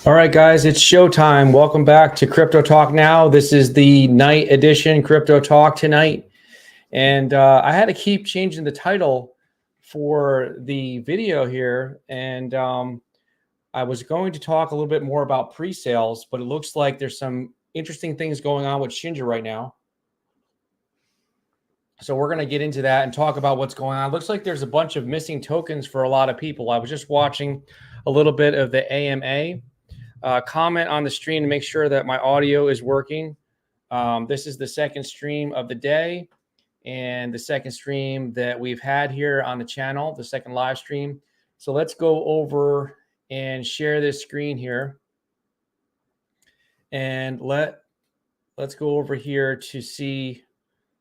All right, guys, it's showtime. Welcome back to Crypto Talk Now. This is the night edition, Crypto Talk Tonight. And I had to keep changing the title for the video here. And I was going to talk a little bit more about pre-sales, but it looks like there's some interesting things going on with Shinja right now. So we're going to get into that and talk about what's going on. It looks like there's a bunch of missing tokens for a lot of people. I was just watching a little bit of the AMA. Comment on the stream to make sure that my audio is working. This is the second stream of the day and the second stream that we've had here on the channel, the second live stream. So let's go over and share this screen here. And let's go over here to see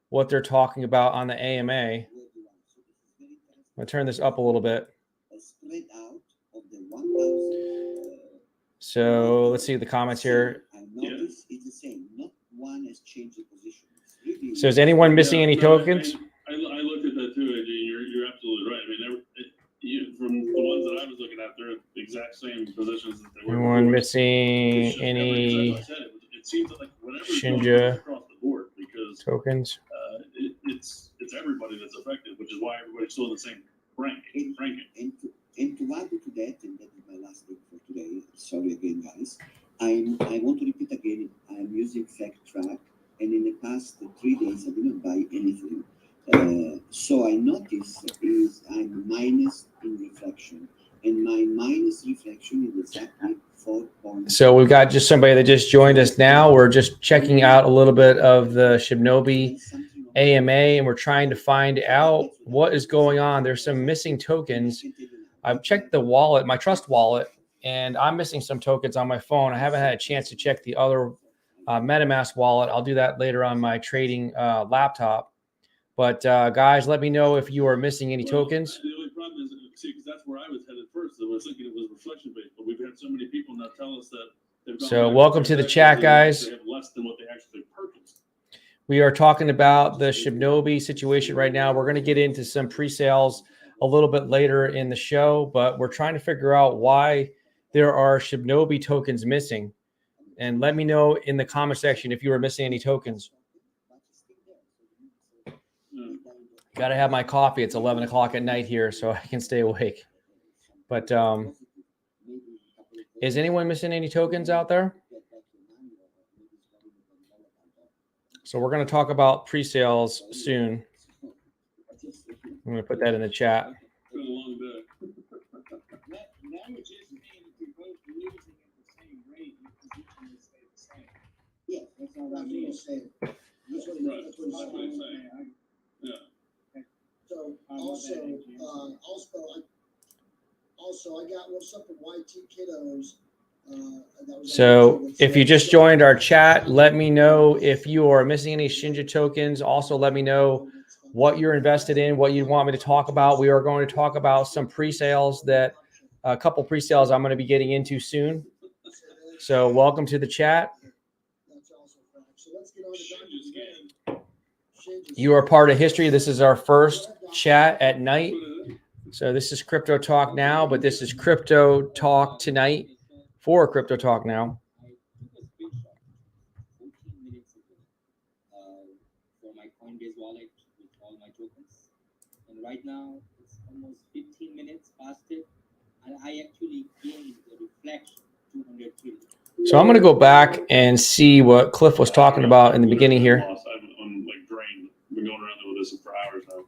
what they're talking about on the AMA. I'm going to turn this up a little bit. So let's see the comments here. So is anyone missing any tokens? I looked at that too, AJ. You're absolutely right. I mean, from the ones that I was looking at, they're the exact same positions that they were. Anyone missing any it seems like Shinja across the board because tokens? It's everybody that's affected, which is why everybody's still in the same ranking. And to add to that, and that is my last thing for today. Sorry again, guys. I want to repeat again. I'm using FactTrack, and in the past 3 days I didn't buy anything. So I noticed is I'm minus in reflection, and my minus reflection is exactly 4 points. So we've got just somebody that just joined us now. We're just checking out a little bit of the Shibnobi AMA, and we're trying to find out what is going on. There's some missing tokens. I've checked the wallet, my Trust wallet, and I'm missing some tokens on my phone. I haven't had a chance to check the other MetaMask wallet. I'll do that later on my trading laptop. But guys, let me know if you are missing any tokens. The only problem is, see, because that's where I was headed first. I was thinking it was reflection based, but we've had so many people now tell us that they've gone. So welcome to the chat, guys. They have less than what they actually purchased. We are talking about the Shibnobi situation right now. We're going to get into some pre-sales a little bit later in the show, but we're trying to figure out why there are Shibnobi tokens missing. And let me know in the comment section if you are missing any tokens. Got to have my coffee. It's 11 o'clock at night here, so I can stay awake. But is anyone missing any tokens out there? So we're going to talk about pre-sales soon. I'm going to put that in the chat. Yeah, that's all I was saying. That's what I'm saying. Yeah. So also, I got what's up with YT Kiddos. So if you just joined our chat, let me know if you are missing any Shinja tokens. Also, let me know what you're invested in, what you want me to talk about. We are going to talk about some pre-sales a couple pre-sales I'm going to be getting into soon. So welcome to the chat. You are part of history. This is our first chat at night. So this is Crypto Talk Now, but this is Crypto Talk Tonight for Crypto Talk Now. For my Coinbase wallet with all my tokens, and right now it's almost 15 minutes past it, and I actually gained the reflection 203. So I'm going to go back and see what Cliff was talking about in the beginning here. I'm like drained. I've been going around with this for hours now.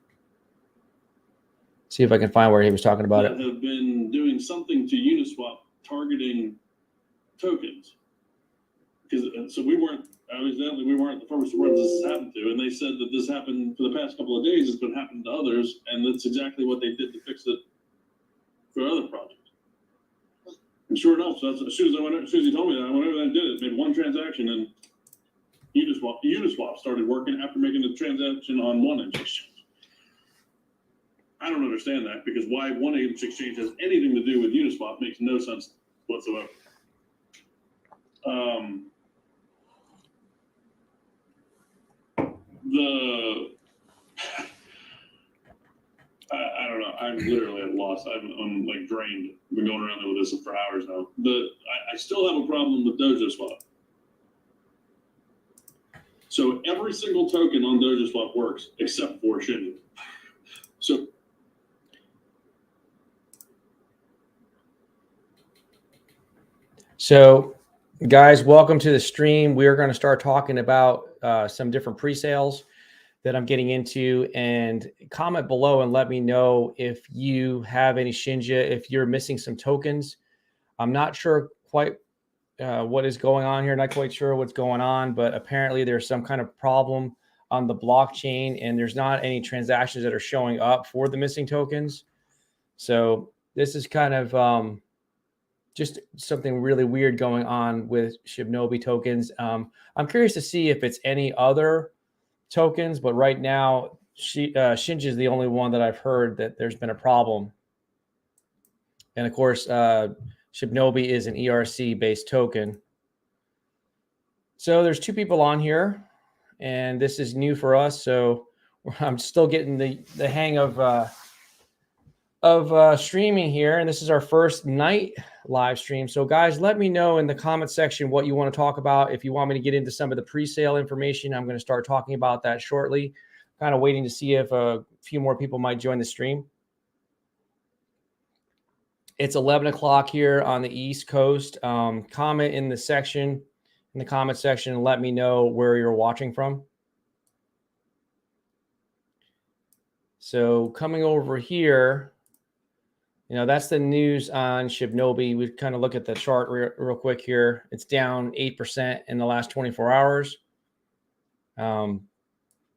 See if I can find where he was talking about it. Have been doing something to Uniswap targeting tokens, because so we weren't the first ones this happened to, and they said that this happened for the past couple of days. It's been happening to others, and that's exactly what they did to fix it for other projects. And sure enough, so that's, as soon as he told me that, I went over and did it. Made one transaction, and Uniswap started working after making the transaction on one exchange. I don't understand that, because why one exchange has anything to do with Uniswap makes no sense whatsoever. I don't know. I'm literally at a loss. I'm like drained. I've been going around with this for hours now. I still have a problem with Dojo Swap. So every single token on Dojo Swap works except for Shinji. So, guys, welcome to the stream. We are going to start talking about some different pre-sales that I'm getting into, and comment below and let me know if you have any Shinja, if you're missing some tokens. I'm not sure quite what is going on here. Not quite sure what's going on, but apparently there's some kind of problem on the blockchain and there's not any transactions that are showing up for the missing tokens. So this is kind of just something really weird going on with Shibnobi tokens. I'm curious to see if it's any other tokens, but right now Shinji is the only one that I've heard that there's been a problem. And of course, Shibnobi is an ERC based token. So there's two people on here, and this is new for us. So I'm still getting the hang of streaming here, and this is our first night live stream. So guys, let me know in the comment section what you want to talk about. If you want me to get into some of the pre-sale information, I'm going to start talking about that shortly. Kind of waiting to see if a few more people might join the stream. It's 11 o'clock here on the East Coast. Comment in the comment section, and let me know where you're watching from. So coming over here, that's the news on Shibnobi. We kind of look at the chart real quick here. It's down 8% in the last 24 hours.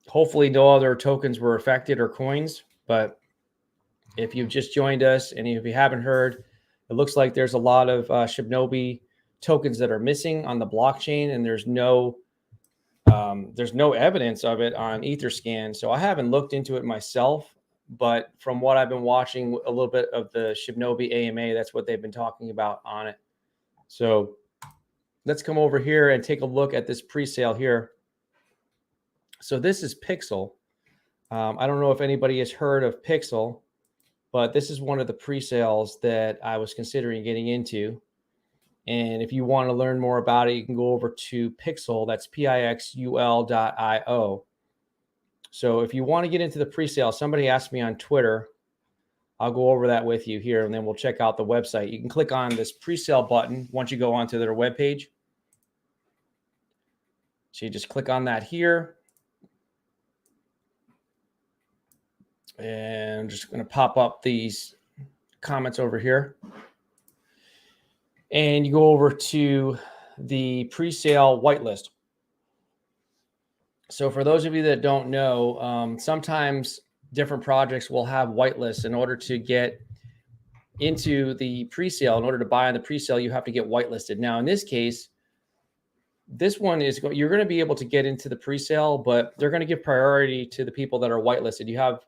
Hopefully no other tokens were affected or coins, but if you've just joined us and if you haven't heard, it looks like there's a lot of Shibnobi tokens that are missing on the blockchain, and there's no evidence of it on Etherscan. So I haven't looked into it myself, but from what I've been watching a little bit of the Shibnobi AMA, that's what they've been talking about on it. So let's come over here and take a look at this pre-sale here. So this is Pixul. I don't know if anybody has heard of Pixul, but this is one of the pre-sales that I was considering getting into. And if you want to learn more about it, you can go over to Pixul. That's pixul.io. So if you want to get into the pre-sale, somebody asked me on Twitter, I'll go over that with you here, and then we'll check out the website. You can click on this pre-sale button once you go onto their webpage. So you just click on that here. And I'm just going to pop up these comments over here. And you go over to the pre-sale whitelist. So for those of you that don't know, sometimes different projects will have whitelists. In order to get into the pre-sale, in order to buy on the pre-sale, you have to get whitelisted. Now, in this case, this one you're going to be able to get into the pre-sale, but they're going to give priority to the people that are whitelisted. You have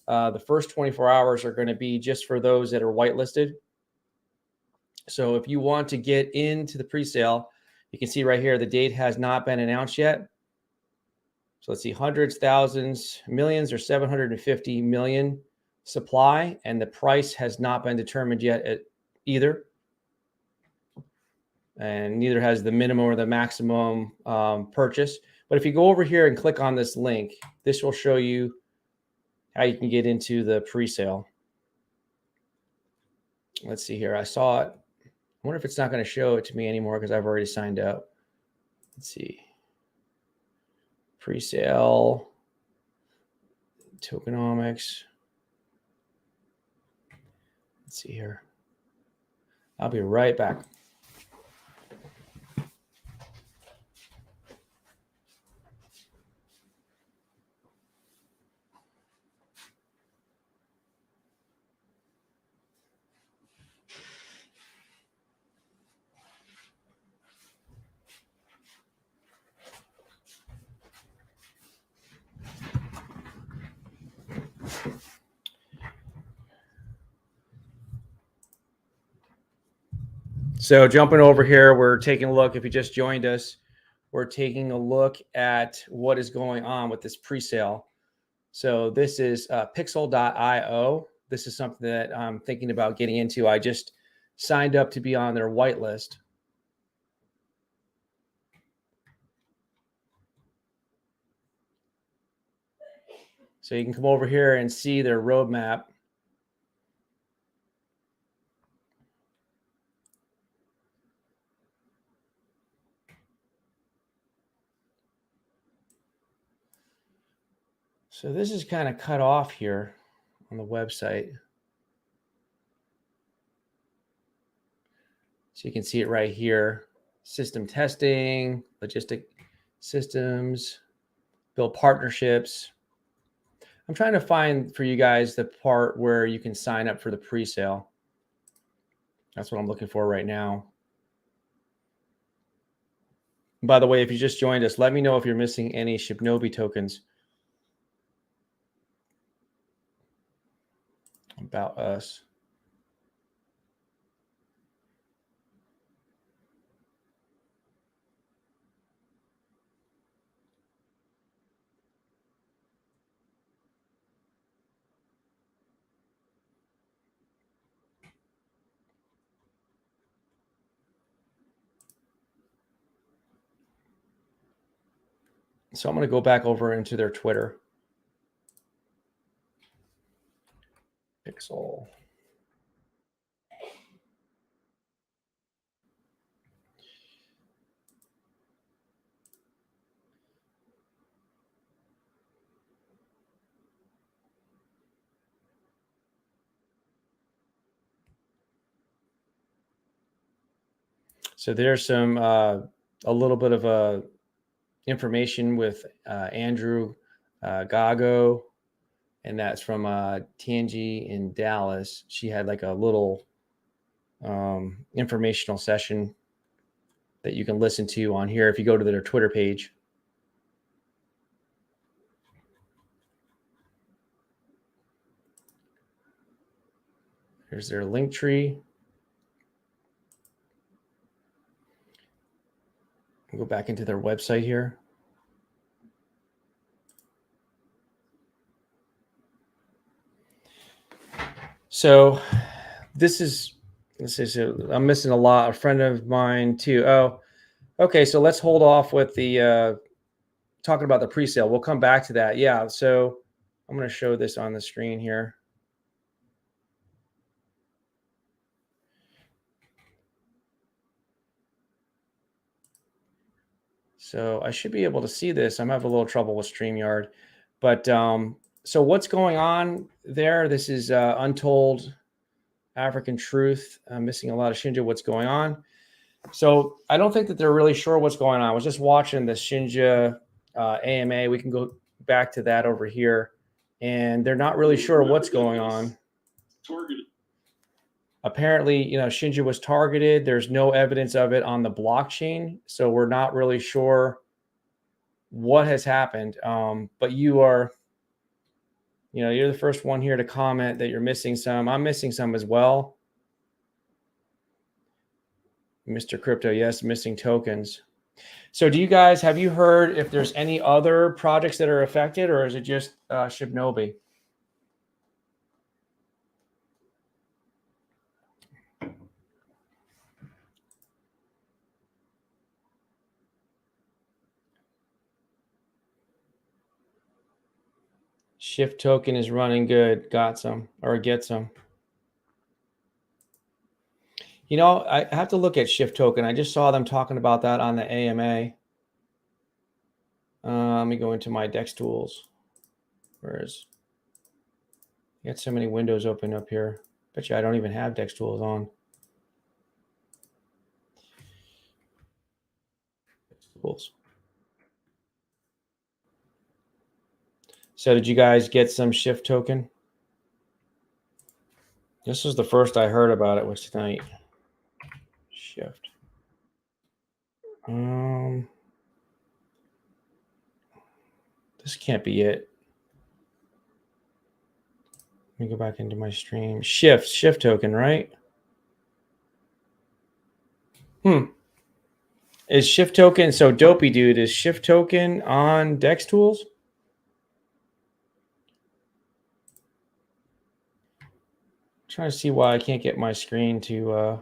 the first 24 hours are going to be just for those that are whitelisted. So if you want to get into the pre-sale, you can see right here, the date has not been announced yet. So let's see, hundreds, thousands, millions, or 750 million supply, and the price has not been determined yet at either. And neither has the minimum or the maximum purchase. But if you go over here and click on this link, this will show you how you can get into the pre-sale. Let's see here. I saw it. I wonder if it's not going to show it to me anymore because I've already signed up. Let's see. Pre-sale. Tokenomics. Let's see here. I'll be right back. So jumping over here, we're taking a look. If you just joined us, we're taking a look at what is going on with this pre-sale. So this is Pixul.io. This is something that I'm thinking about getting into. I just signed up to be on their whitelist. So you can come over here and see their roadmap. So this is kind of cut off here on the website. So you can see it right here. System testing, logistic systems, build partnerships. I'm trying to find for you guys the part where you can sign up for the pre-sale. That's what I'm looking for right now. By the way, if you just joined us, let me know if you're missing any Shibnobi tokens. About us. So I'm going to go back over into their Twitter. Pixul. So there's some a little bit of information with Andrew Gago, and that's from Tangi in Dallas. She had like a little informational session that you can listen to on here if you go to their Twitter page. Here's their link tree. I'll go back into their website here. So this is I'm missing a lot. A friend of mine too. Oh, okay. So let's hold off with the talking about the pre-sale. We'll come back to that. Yeah. So I'm going to show this on the screen here. So I should be able to see this. I'm having a little trouble with StreamYard, but so what's going on there? This is Untold African Truth. I'm missing a lot of Shinja. What's going on? So I don't think that they're really sure what's going on. I was just watching the Shinja AMA. We can go back to that over here, and they're not really sure what's going on. Targeted. Apparently, Shinja was targeted. There's no evidence of it on the blockchain, so we're not really sure what has happened. But you're the first one here to comment that you're missing some. I'm missing some as well. Mr. Crypto, yes, missing tokens. So have you heard if there's any other projects that are affected, or is it just Shibnobi? Shift token is running good. Got some, or get some. I have to look at Shift token. I just saw them talking about that on the AMA. Let me go into my DEX tools. I got so many windows open up here. Bet you I don't even have DEX tools on. Tools. So did you guys get some Shift token? This was the first I heard about it was tonight. Shift. This can't be it. Let me go back into my stream. Shift token, right? Is Shift token, so Dopey Dude, is Shift token on DEX tools? trying to see why I can't get my screen to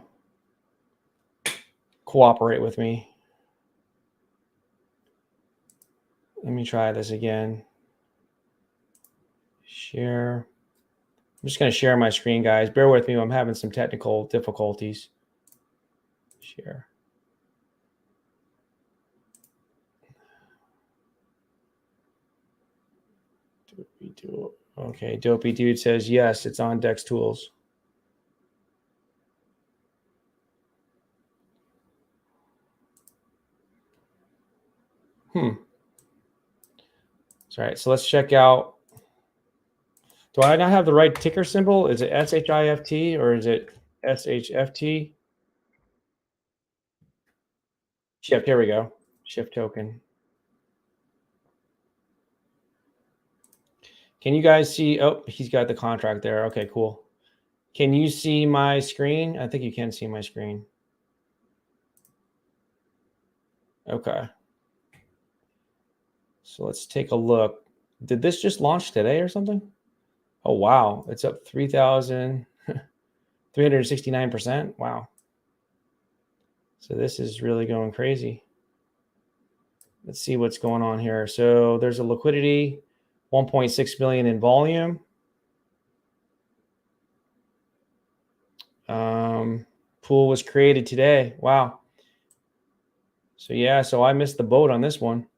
cooperate with me. Let me try this again. Share. I'm just going to share my screen, guys. Bear with me. I'm having some technical difficulties. Share. Okay, Dopey Dude says, yes, it's on Dex Tools. That's right. So let's check out. Do I not have the right ticker symbol? Is it SHIFT or is it SHFT? Shift, here we go. Shift token. Can you guys see? Oh, he's got the contract there. Okay, cool. Can you see my screen? I think you can see my screen. Okay. So let's take a look. Did this just launch today or something? Oh, wow. It's up 3,369%. Wow. So this is really going crazy. Let's see what's going on here. So there's a liquidity, 1.6 million in volume. Pool was created today. Wow. So yeah, so I missed the boat on this one.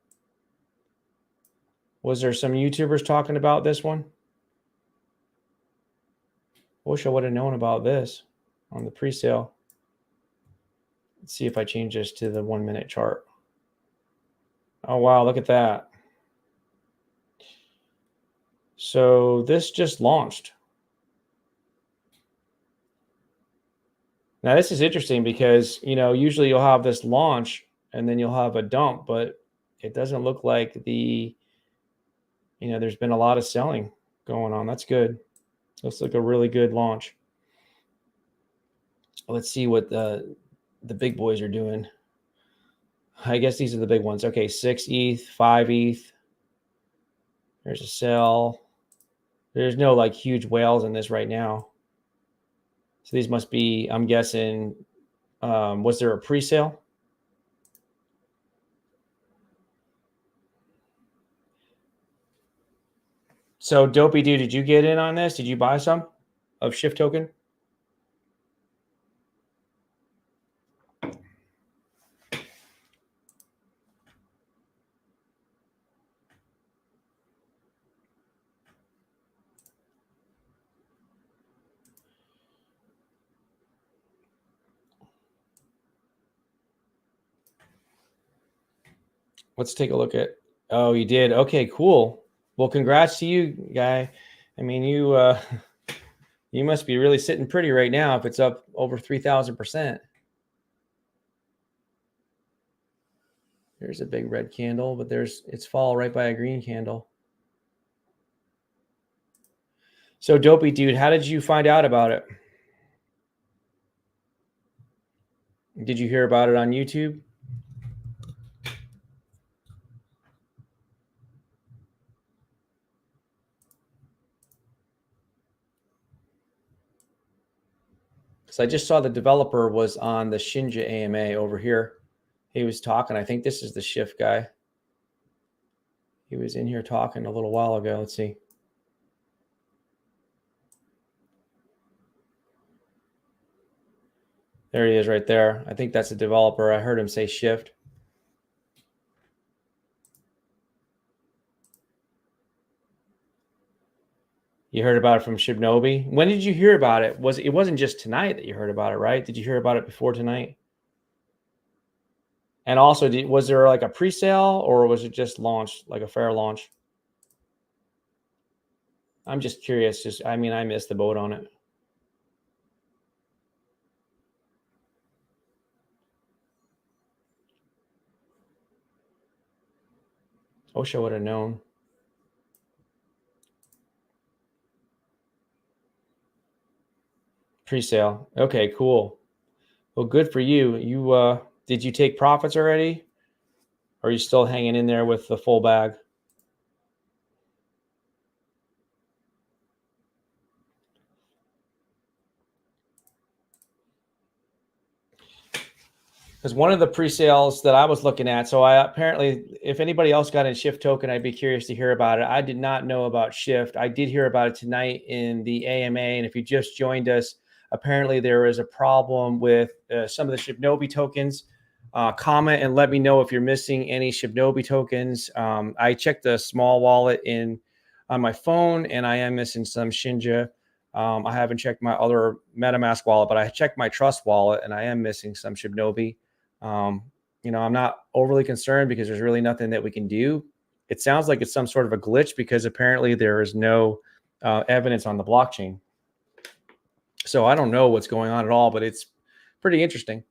Was there some YouTubers talking about this one? Wish I would have known about this on the pre-sale. Let's see if I change this to the 1 minute chart. Oh, wow, look at that. So this just launched. Now this is interesting because, you know, usually you'll have this launch and then you'll have a dump, but it doesn't look like the, you know, there's been a lot of selling going on. That's good. Looks like a really good launch. Let's see what the big boys are doing. I guess these are the big ones. Okay, 6 ETH, 5 ETH. There's a sell. There's no like huge whales in this right now. So these must be, I'm guessing, was there a pre-sale? So Dopey Dude, did you get in on this? Did you buy some of Shift token? Let's take a look at, oh, you did. Okay, cool. Well, congrats to you, guy. I mean, you you must be really sitting pretty right now if it's up over 3,000%. There's a big red candle, but it's followed right by a green candle. So Dopey Dude, how did you find out about it? Did you hear about it on YouTube? Because I just saw the developer was on the Shinja AMA over here. He was talking. I think this is the Shift guy. He was in here talking a little while ago. Let's see. There he is right there. I think that's a developer. I heard him say Shift. You heard about it from Shibnobi. When did you hear about it? It wasn't just tonight that you heard about it, right? Did you hear about it before tonight? And also, was there like a pre-sale or was it just launched, like a fair launch? I'm just curious. I mean, I missed the boat on it. Wish I would have known. Pre-sale. Okay, cool. Well, good for you. You did you take profits already? Or are you still hanging in there with the full bag? Because one of the pre-sales that I was looking at, so I apparently, if anybody else got in Shift token, I'd be curious to hear about it. I did not know about Shift. I did hear about it tonight in the AMA. And if you just joined us, apparently there is a problem with some of the Shibnobi tokens. Comment and let me know if you're missing any Shibnobi tokens. I checked the small wallet on my phone, and I am missing some Shinja. I haven't checked my other MetaMask wallet, but I checked my Trust wallet, and I am missing some Shibnobi. I'm not overly concerned because there's really nothing that we can do. It sounds like it's some sort of a glitch because apparently there is no evidence on the blockchain. So I don't know what's going on at all, but it's pretty interesting.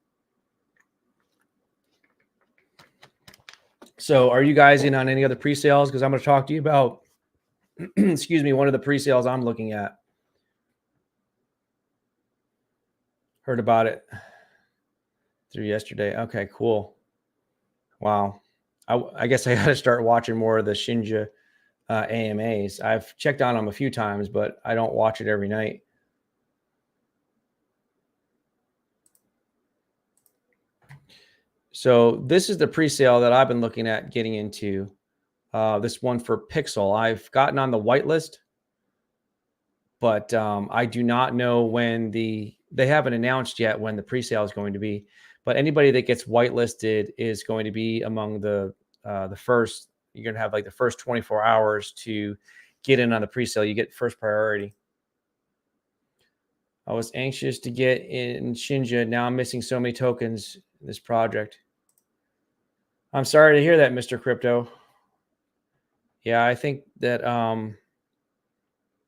So are you guys in on any other pre-sales? Because I'm going to talk to you about, excuse me, one of the pre-sales I'm looking at. Heard about it through yesterday. Okay, cool. Wow. I guess I got to start watching more of the Shinja AMAs. I've checked on them a few times, but I don't watch it every night. So this is the pre-sale that I've been looking at getting into. This one for Pixul. I've gotten on the whitelist, but I do not know when they haven't announced yet when the pre-sale is going to be. But anybody that gets whitelisted is going to be among the first. You're going to have like the first 24 hours to get in on the pre-sale. You get first priority. I was anxious to get in Shinja. Now I'm missing so many tokens in this project. I'm sorry to hear that, Mr. Crypto. Yeah, I think that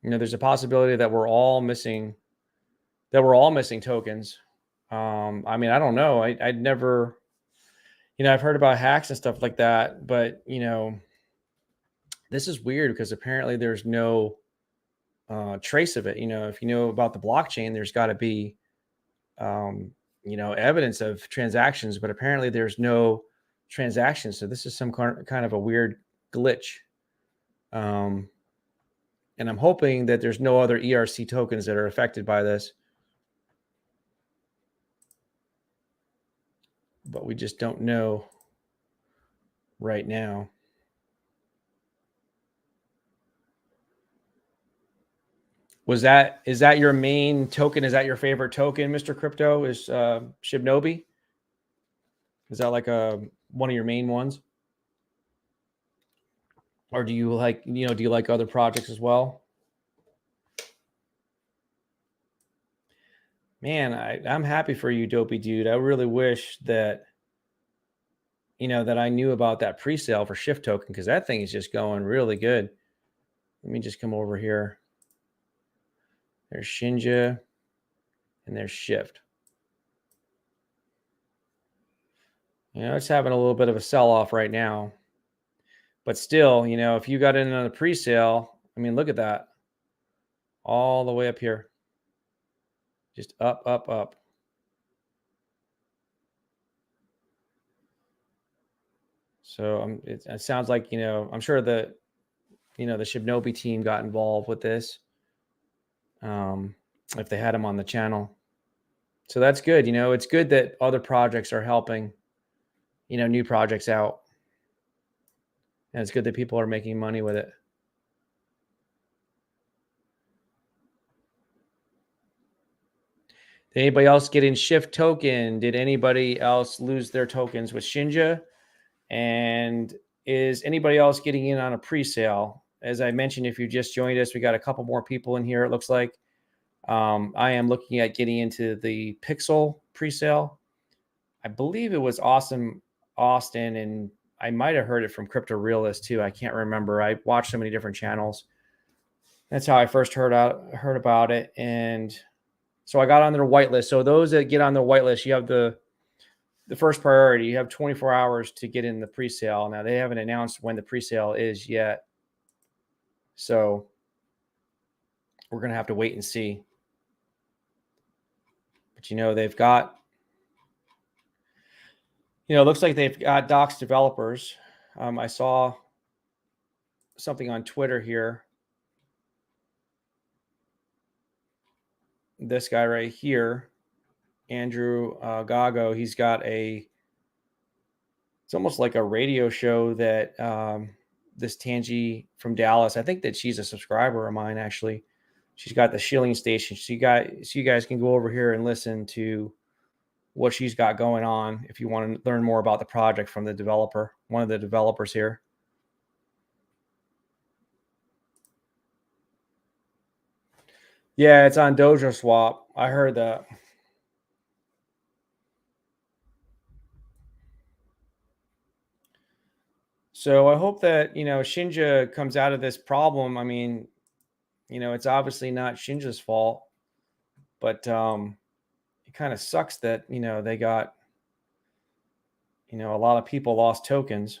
there's a possibility that we're all missing tokens. I mean, I don't know. I'd never, I've heard about hacks and stuff like that, but this is weird because apparently there's no trace of it. If you know about the blockchain, there's got to be evidence of transactions, but apparently there's no transactions. So this is some kind of a weird glitch. And I'm hoping that there's no other ERC tokens that are affected by this. But we just don't know right now. Is that your main token? Is that your favorite token, Mr. Crypto? Is Shibnobi? Is that like one of your main ones? Or do you like, do you like other projects as well? Man, I'm happy for you, Dopey Dude. I really wish that, that I knew about that pre-sale for Shift token, because that thing is just going really good. Let me just come over here. There's Shinja and there's Shift. It's having a little bit of a sell-off right now. But still, if you got in on a pre-sale, I mean, look at that. All the way up here. Just up, up, up. So it sounds like, I'm sure the Shibnobi team got involved with this. If they had them on the channel. So that's good. It's good that other projects are helping, new projects out. And it's good that people are making money with it. Did anybody else get in Shift token? Did anybody else lose their tokens with Shinja? And is anybody else getting in on a pre-sale? As I mentioned, if you just joined us, we got a couple more people in here, it looks like. I am looking at getting into the Pixul pre-sale. I believe it was Austin, and I might have heard it from Crypto Realist too. I can't remember. I watched so many different channels. That's how I first heard about it. And so I got on their whitelist. So those that get on the whitelist, you have the first priority. You have 24 hours to get in the pre-sale. Now they haven't announced when the pre-sale is yet. So we're going to have to wait and see. But they've got, it looks like they've got Docs developers. I saw something on Twitter here. This guy right here, Andrew Gago, he's got a It's almost like a radio show that this Tangi from Dallas, I think that she's a subscriber of mine, actually. She's got the shilling station. So you guys can go over here and listen to what she's got going on if you want to learn more about the project from the developer, one of the developers here. Yeah, it's on Dojo Swap. I heard that. So I hope that, Shinja comes out of this problem. I mean, it's obviously not Shinja's fault, but it kind of sucks that, they got, a lot of people lost tokens.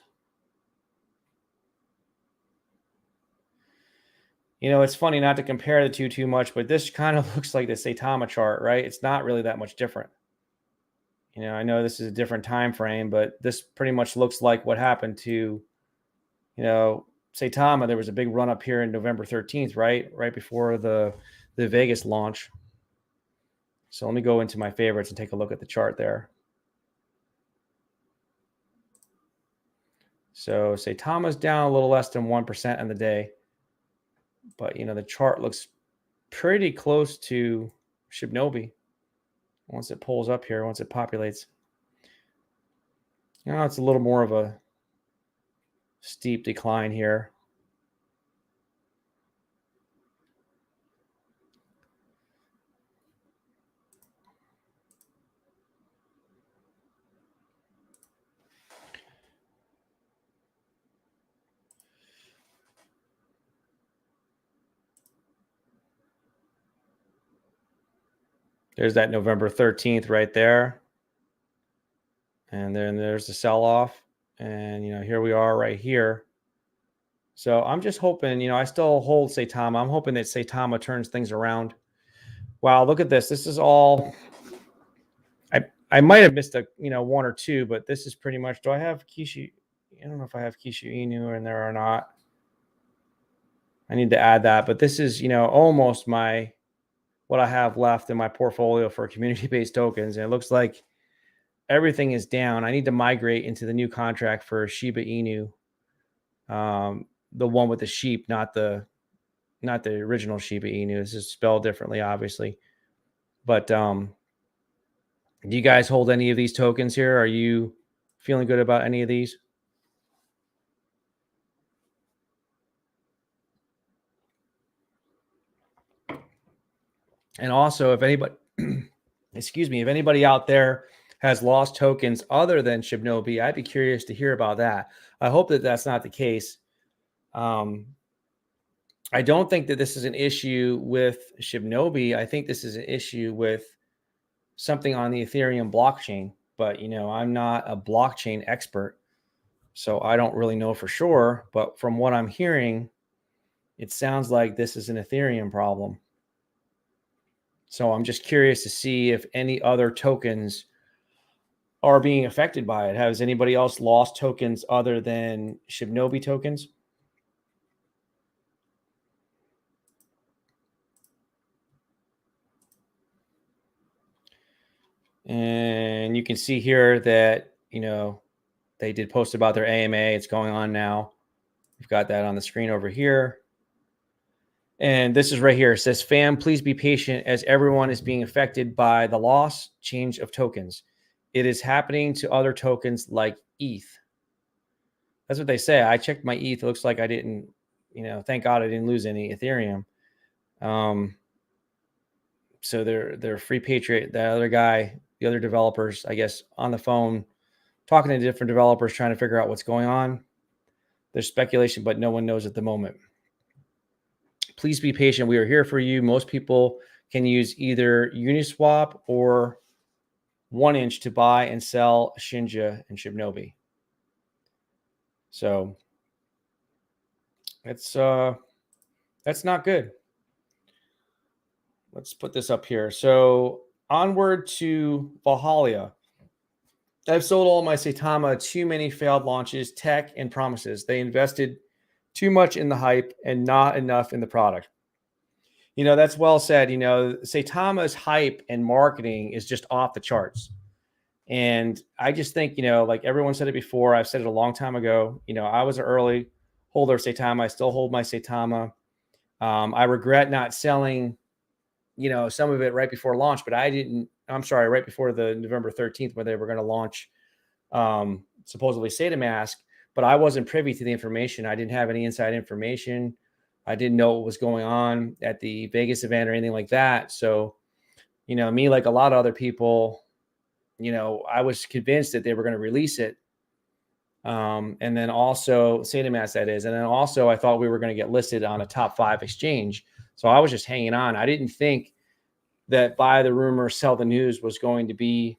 It's funny not to compare the two too much, but this kind of looks like the Saitama chart, right? It's not really that much different. I know this is a different time frame, but this pretty much looks like what happened to, Saitama. There was a big run up here in November 13th, right? Right before the Vegas launch. So let me go into my favorites and take a look at the chart there. So Saitama's down a little less than 1% in the day. But, the chart looks pretty close to Shibnobi once it pulls up here, once it populates. It's a little more of a steep decline here. There's that November 13th right there. And then there's the sell-off. And, here we are right here. So I'm just hoping, I still hold Saitama. I'm hoping that Saitama turns things around. Wow, look at this. This is all... I might have missed a, one or two, but this is pretty much... Do I have Kishu? I don't know if I have Kishu Inu in there or not. I need to add that. But this is, almost what I have left in my portfolio for community-based tokens. And it looks like everything is down. I need to migrate into the new contract for Shiba Inu. The one with the sheep, not the original Shiba Inu. This is spelled differently, obviously. But do you guys hold any of these tokens here? Are you feeling good about any of these? And also, if anybody, if anybody out there has lost tokens other than Shibnobi, I'd be curious to hear about that. I hope that that's not the case. I don't think that this is an issue with Shibnobi. I think this is an issue with something on the Ethereum blockchain. But, I'm not a blockchain expert, so I don't really know for sure. But from what I'm hearing, it sounds like this is an Ethereum problem. So I'm just curious to see if any other tokens are being affected by it. Has anybody else lost tokens other than Shibnobi tokens? And you can see here that, they did post about their AMA. It's going on now. We've got that on the screen over here. And this is right here. It says, fam, please be patient as everyone is being affected by the loss change of tokens. It is happening to other tokens like ETH. That's what they say. I checked my ETH. It looks like I didn't, thank God I didn't lose any Ethereum. So they're Free Patriot, the other guy, the other developers, I guess, on the phone, talking to different developers, trying to figure out what's going on. There's speculation, but no one knows at the moment. Please be patient. We are here for you. Most people can use either Uniswap or 1inch to buy and sell Shinja and Shibnobi. So that's not good. Let's put this up here. So onward to Valhalla. I've sold all my Saitama, too many failed launches, tech, and promises. They invested too much in the hype and not enough in the product. That's well said. Saitama's hype and marketing is just off the charts. And I just think, like everyone said it before, I've said it a long time ago, I was an early holder of Saitama. I still hold my Saitama. I regret not selling, some of it right before launch, but right before the November 13th, when they were going to launch supposedly Saitamask, but I wasn't privy to the information. I didn't have any inside information. I didn't know what was going on at the Vegas event or anything like that. So, me, like a lot of other people, I was convinced that they were going to release it. And then also Saitamask, that is. And then also I thought we were going to get listed on a top 5 exchange. So I was just hanging on. I didn't think that buy the rumor, sell the news was going to be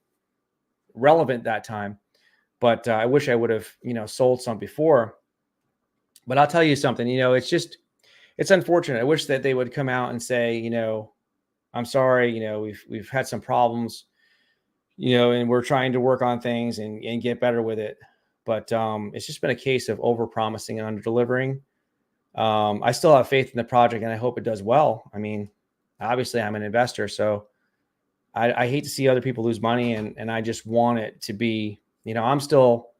relevant that time. But I wish I would have, sold some before. But I'll tell you something, it's unfortunate. I wish that they would come out and say, I'm sorry, we've had some problems, and we're trying to work on things and get better with it. But it's just been a case of over promising and under delivering. I still have faith in the project and I hope it does well. I mean, obviously I'm an investor, so I hate to see other people lose money, and I just want it to be, I'm still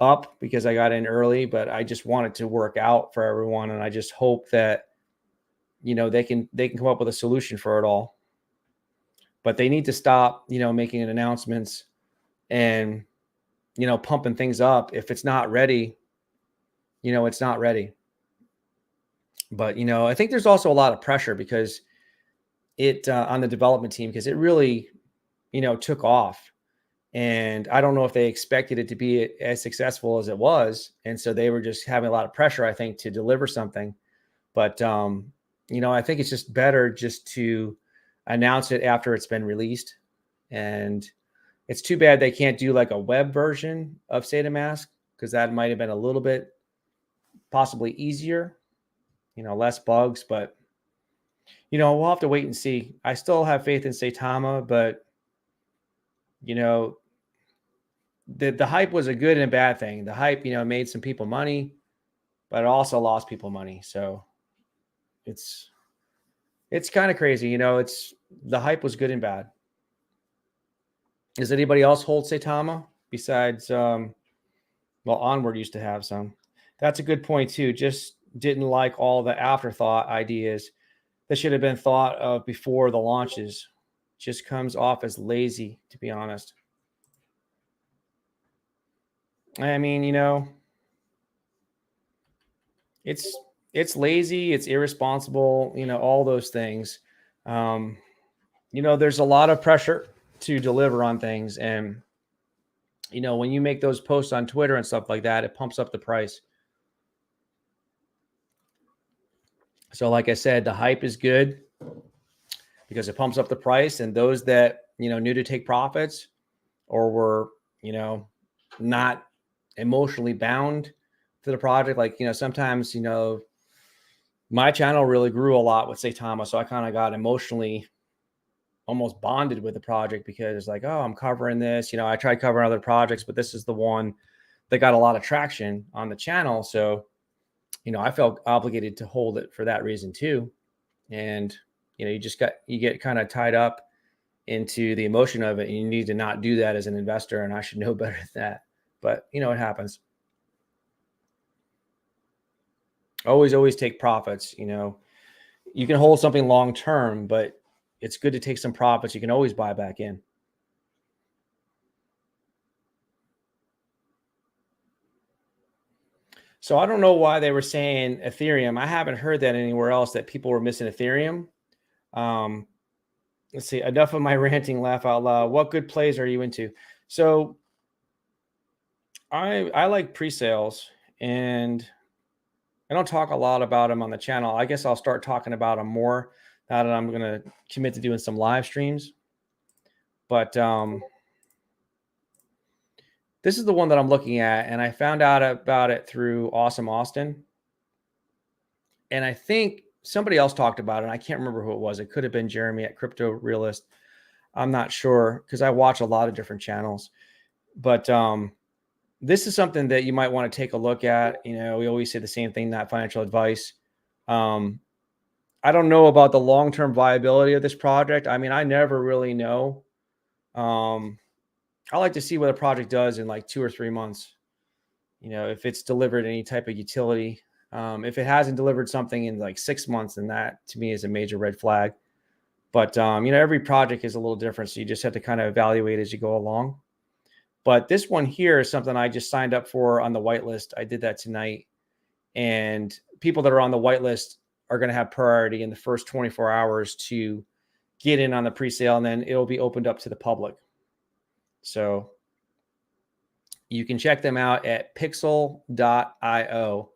up because I got in early, but I just want it to work out for everyone. And I just hope that, they can come up with a solution for it all. But they need to stop, making announcements and, pumping things up. If it's not ready, it's not ready. But, I think there's also a lot of pressure because it on the development team, because it really, took off. And I don't know if they expected it to be as successful as it was. And so they were just having a lot of pressure, I think, to deliver something. But, I think it's just better just to announce it after it's been released. And it's too bad they can't do like a web version of Saitamask, because that might have been a little bit possibly easier, less bugs. But, we'll have to wait and see. I still have faith in Saitama, but, the hype was a good and a bad thing. The hype, made some people money, but it also lost people money. So it's kind of crazy. It's the hype was good and bad. Does anybody else hold Saitama besides, Onward used to have some? That's a good point too. Just didn't like all the afterthought ideas that should have been thought of before the launches. Just comes off as lazy, to be honest. I mean, it's lazy, it's irresponsible, all those things. There's a lot of pressure to deliver on things. And, when you make those posts on Twitter and stuff like that, it pumps up the price. So like I said, the hype is good because it pumps up the price. And those that, knew to take profits or were, not emotionally bound to the project. Like, sometimes, my channel really grew a lot with Saitama. So I kind of got emotionally almost bonded with the project because it's like, oh, I'm covering this. I tried covering other projects, but this is the one that got a lot of traction on the channel. So, I felt obligated to hold it for that reason too. And, you get kind of tied up into the emotion of it. And you need to not do that as an investor. And I should know better than that. But, it happens. Always take profits. You can hold something long term, but it's good to take some profits. You can always buy back in. So I don't know why they were saying Ethereum. I haven't heard that anywhere else that people were missing Ethereum. Let's see. Enough of my ranting. Laugh out loud. What good plays are you into? So I like pre-sales, and I don't talk a lot about them on the channel. I guess I'll start talking about them more now that I'm going to commit to doing some live streams. But this is the one that I'm looking at, and I found out about it through Awesome Austin. And I think somebody else talked about it. I can't remember who it was. It could have been Jeremy at Crypto Realist. I'm not sure because I watch a lot of different channels. But this is something that you might want to take a look at. We always say the same thing, not financial advice. I don't know about the long-term viability of this project. I mean, I never really know. I like to see what a project does in like 2 or 3 months. You know, if it's delivered any type of utility. If it hasn't delivered something in like 6 months, then that to me is a major red flag. But, you know, every project is a little different. So you just have to kind of evaluate as you go along. But this one here is something I just signed up for on the whitelist. I did that tonight. And people that are on the whitelist are going to have priority in the first 24 hours to get in on the pre-sale, and then it'll be opened up to the public. So you can check them out at pixul.io.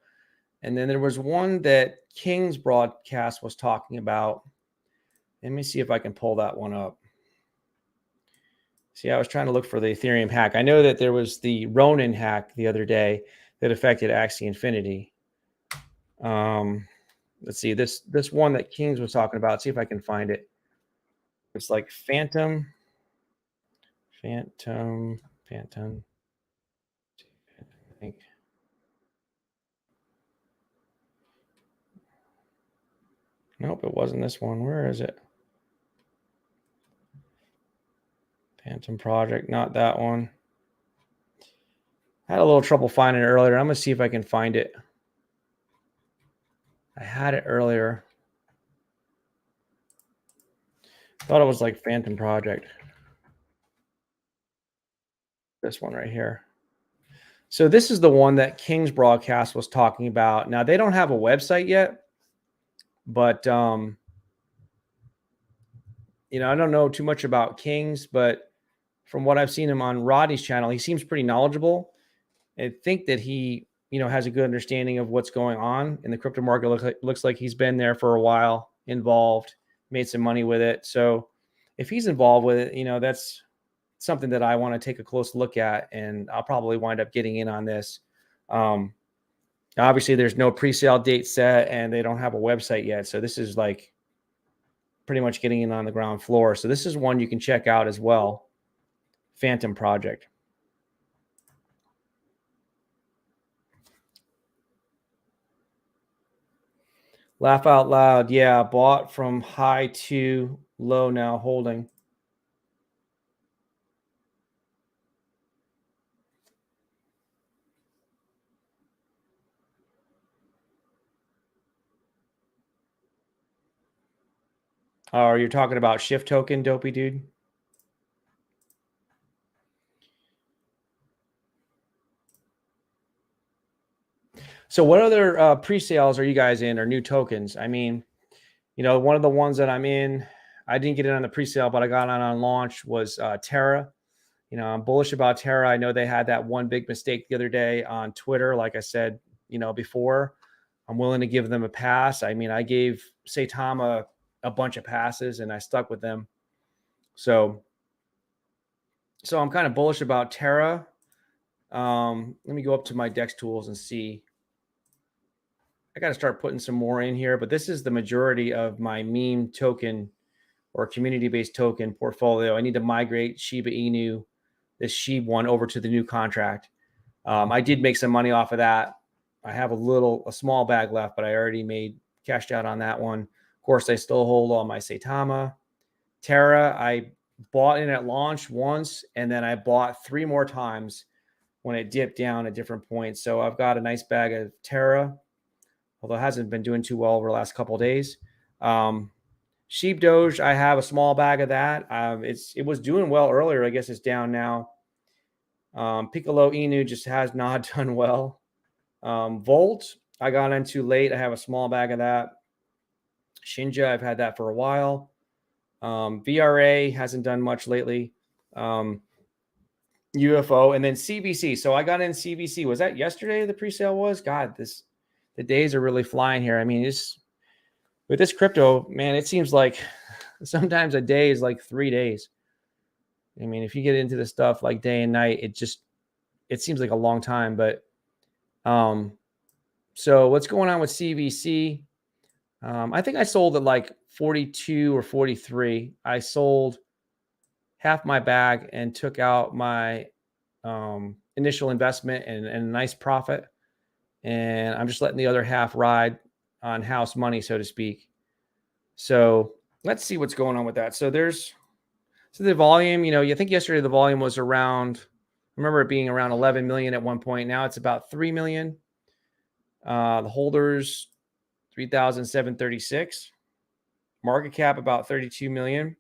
And then there was one that King's broadcast was talking about. Let me see if I can pull that one up. See, I was trying to look for the Ethereum hack. I know that there was the Ronin hack the other day that affected Axie Infinity. Let's see, this one that Kings was talking about. See if I can find it. It's like Phantom. I think. Nope, it wasn't this one. Where is it? Phantom Project, not that one. I had a little trouble finding it earlier. I'm going to see if I can find it. I had it earlier. Thought it was like Phantom Project. This one right here. So this is the one that King's broadcast was talking about. Now, they don't have a website yet, but, you know, I don't know too much about King's, but from what I've seen him on Rodney's channel, he seems pretty knowledgeable. I think that he, you know, has a good understanding of what's going on in the crypto market. Looks like he's been there for a while, involved, made some money with it. So if he's involved with it, you know, that's something that I want to take a close look at, and I'll probably wind up getting in on this. Obviously, there's no pre-sale date set, and they don't have a website yet. So this is like pretty much getting in on the ground floor. So this is one you can check out as well. Phantom Project. Laugh out loud. Yeah, bought from high to low now, holding. Oh, you're talking about Shift Token, dopey dude? So what other pre-sales are you guys in, or new tokens? I mean, you know, one of the ones that I'm in, I didn't get in on the pre-sale, but I got on launch, was Tera. You know, I'm bullish about Tera. I know they had that one big mistake the other day on Twitter. Like I said, you know, before, I'm willing to give them a pass. I mean, I gave Saitama a bunch of passes and I stuck with them. So I'm kind of bullish about Tera. Let me go up to my DEX tools and see. I got to start putting some more in here, but this is the majority of my meme token or community-based token portfolio. I need to migrate Shiba Inu, this SHIB one, over to the new contract. I did make some money off of that. I have a small bag left, but I already cashed out on that one. Of course, I still hold all my Saitama. Tera, I bought in at launch once, and then I bought 3 more times when it dipped down at different points. So I've got a nice bag of Tera, although it hasn't been doing too well over the last couple of days. Sheep Doge, I have a small bag of that. It was doing well earlier. I guess it's down now. Piccolo Inu just has not done well. Volt, I got into late. I have a small bag of that. Shinja, I've had that for a while. VRA hasn't done much lately. UFO, and then CVC. So I got in CVC. Was that yesterday the pre-sale was? God, the days are really flying here. I mean, with this crypto, man, it seems like sometimes a day is like 3 days. I mean, if you get into this stuff like day and night, it seems like a long time. But so what's going on with CVC? I think I sold at like 42 or 43. I sold half my bag and took out my initial investment and a nice profit. And I'm just letting the other half ride on house money, so to speak. So let's see what's going on with that. So there's So the volume, you think yesterday the volume was around, I remember it being around 11 million at one point. Now it's about 3 million. The holders, 3,736. Market cap about 32 million.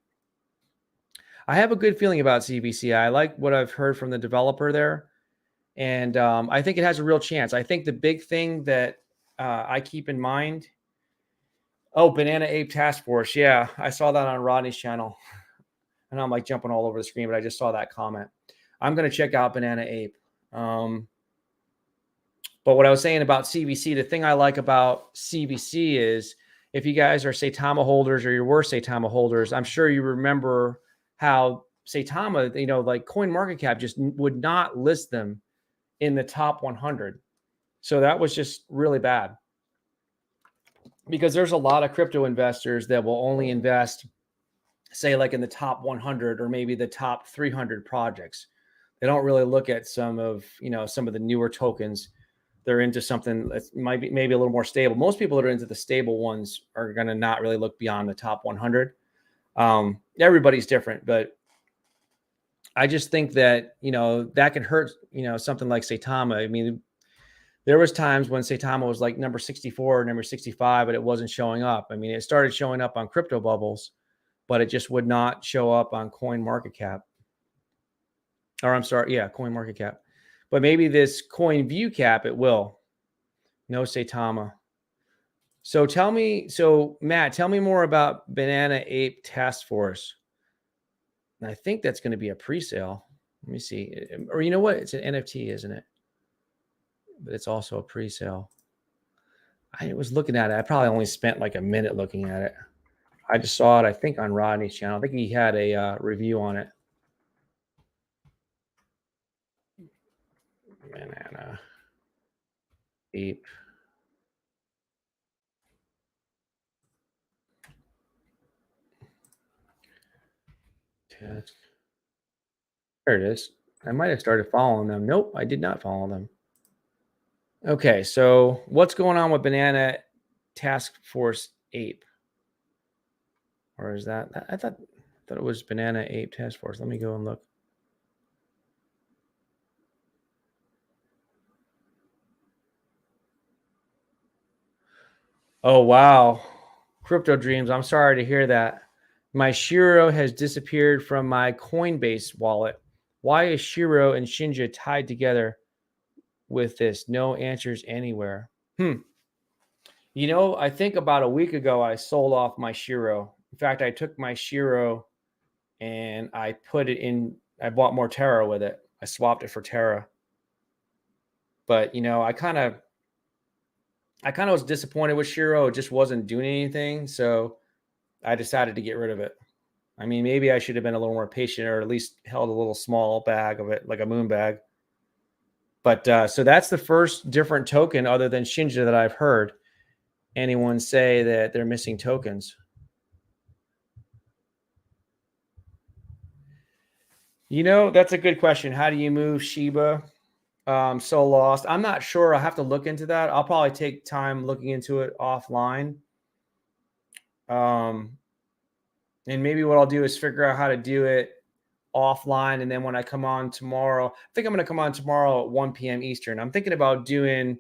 I have a good feeling about CVC. I like what I've heard from the developer there. And I think it has a real chance. I think the big thing that I keep in mind, Banana Ape Task Force. Yeah, I saw that on Rodney's channel. And I'm like jumping all over the screen, but I just saw that comment. I'm going to check out Banana Ape. But what I was saying about CVC, the thing I like about CVC is if you guys are Saitama holders or you were Saitama holders, I'm sure you remember how Saitama, like CoinMarketCap just would not list them in the top 100. So that was just really bad because there's a lot of crypto investors that will only invest, say, like in the top 100 or maybe the top 300 projects. They don't really look at some of the newer tokens. They're into something that might be maybe a little more stable. Most people that are into the stable ones are going to not really look beyond the top 100. Everybody's different, but I just think that, that can hurt, something like Saitama. I mean, there was times when Saitama was like number 64, number 65, but it wasn't showing up. I mean, it started showing up on crypto bubbles, but it just would not show up on CoinMarketCap. Or I'm sorry, yeah, CoinMarketCap. But maybe this CoinViewCap, it will. No Saitama. So Matt, tell me more about Banana Ape Task Force. And I think that's going to be a pre-sale. Let me see. Or you know what? It's an NFT, isn't it? But it's also a pre-sale. I was looking at it. I probably only spent like a minute looking at it. I just saw it, I think, on Rodney's channel. I think he had a review on it. Banana Ape. There it is. I might have started following them. Nope, I did not follow them. Okay, so what's going on with Banana Task Force Ape? Or is that? I thought it was Banana Ape Task Force. Let me go and look. Oh, wow. Crypto Dreams, I'm sorry to hear that. My Shiro has disappeared from my Coinbase wallet. Why is Shiro and Shinja tied together with this? No answers anywhere. I think about a week ago, I sold off my Shiro. In fact, I took my Shiro and I put it in, I bought more Tera with it. I swapped it for Tera. But, I kind of was disappointed with Shiro. It just wasn't doing anything. So I decided to get rid of it. I mean, maybe I should have been a little more patient or at least held a little small bag of it, like a moon bag. But so that's the first different token other than Shinja that I've heard anyone say that they're missing tokens. That's a good question. How do you move Shiba? So lost. I'm not sure. I'll have to look into that. I'll probably take time looking into it offline. And maybe what I'll do is figure out how to do it offline. And then when I come on tomorrow, I think I'm going to come on tomorrow at 1 p.m. Eastern. I'm thinking about I'm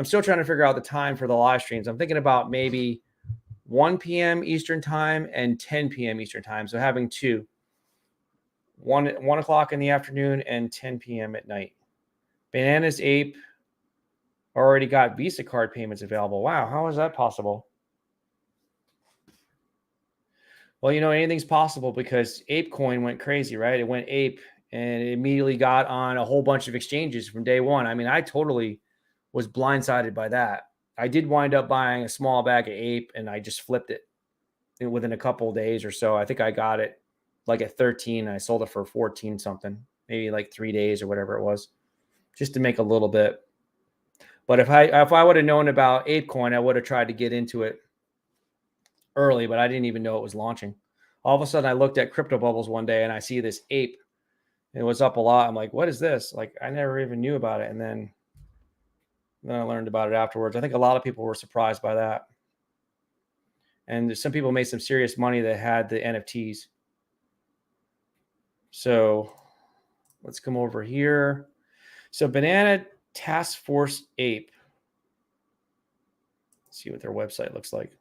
still trying to figure out the time for the live streams. I'm thinking about maybe 1 p.m. Eastern time and 10 p.m. Eastern time. So having two, 1 o'clock in the afternoon and 10 p.m. at night. Bananas Ape already got Visa card payments available. Wow, how is that possible? Well, anything's possible because ApeCoin went crazy, right? It went ape and it immediately got on a whole bunch of exchanges from day one. I mean, I totally was blindsided by that. I did wind up buying a small bag of ape and I just flipped it within a couple of days or so. I think I got it like at 13 and I sold it for 14 something, maybe like 3 days or whatever it was, just to make a little bit. But if I would have known about ApeCoin, I would have tried to get into it early, but I didn't even know it was launching. All of a sudden I looked at crypto bubbles one day and I see this ape. It was up a lot. I'm like, what is this? Like, I never even knew about it. And then I learned about it afterwards. I think a lot of people were surprised by that. And some people made some serious money that had the NFTs. So let's come over here. So Banana Task Force Ape. Let's see what their website looks like.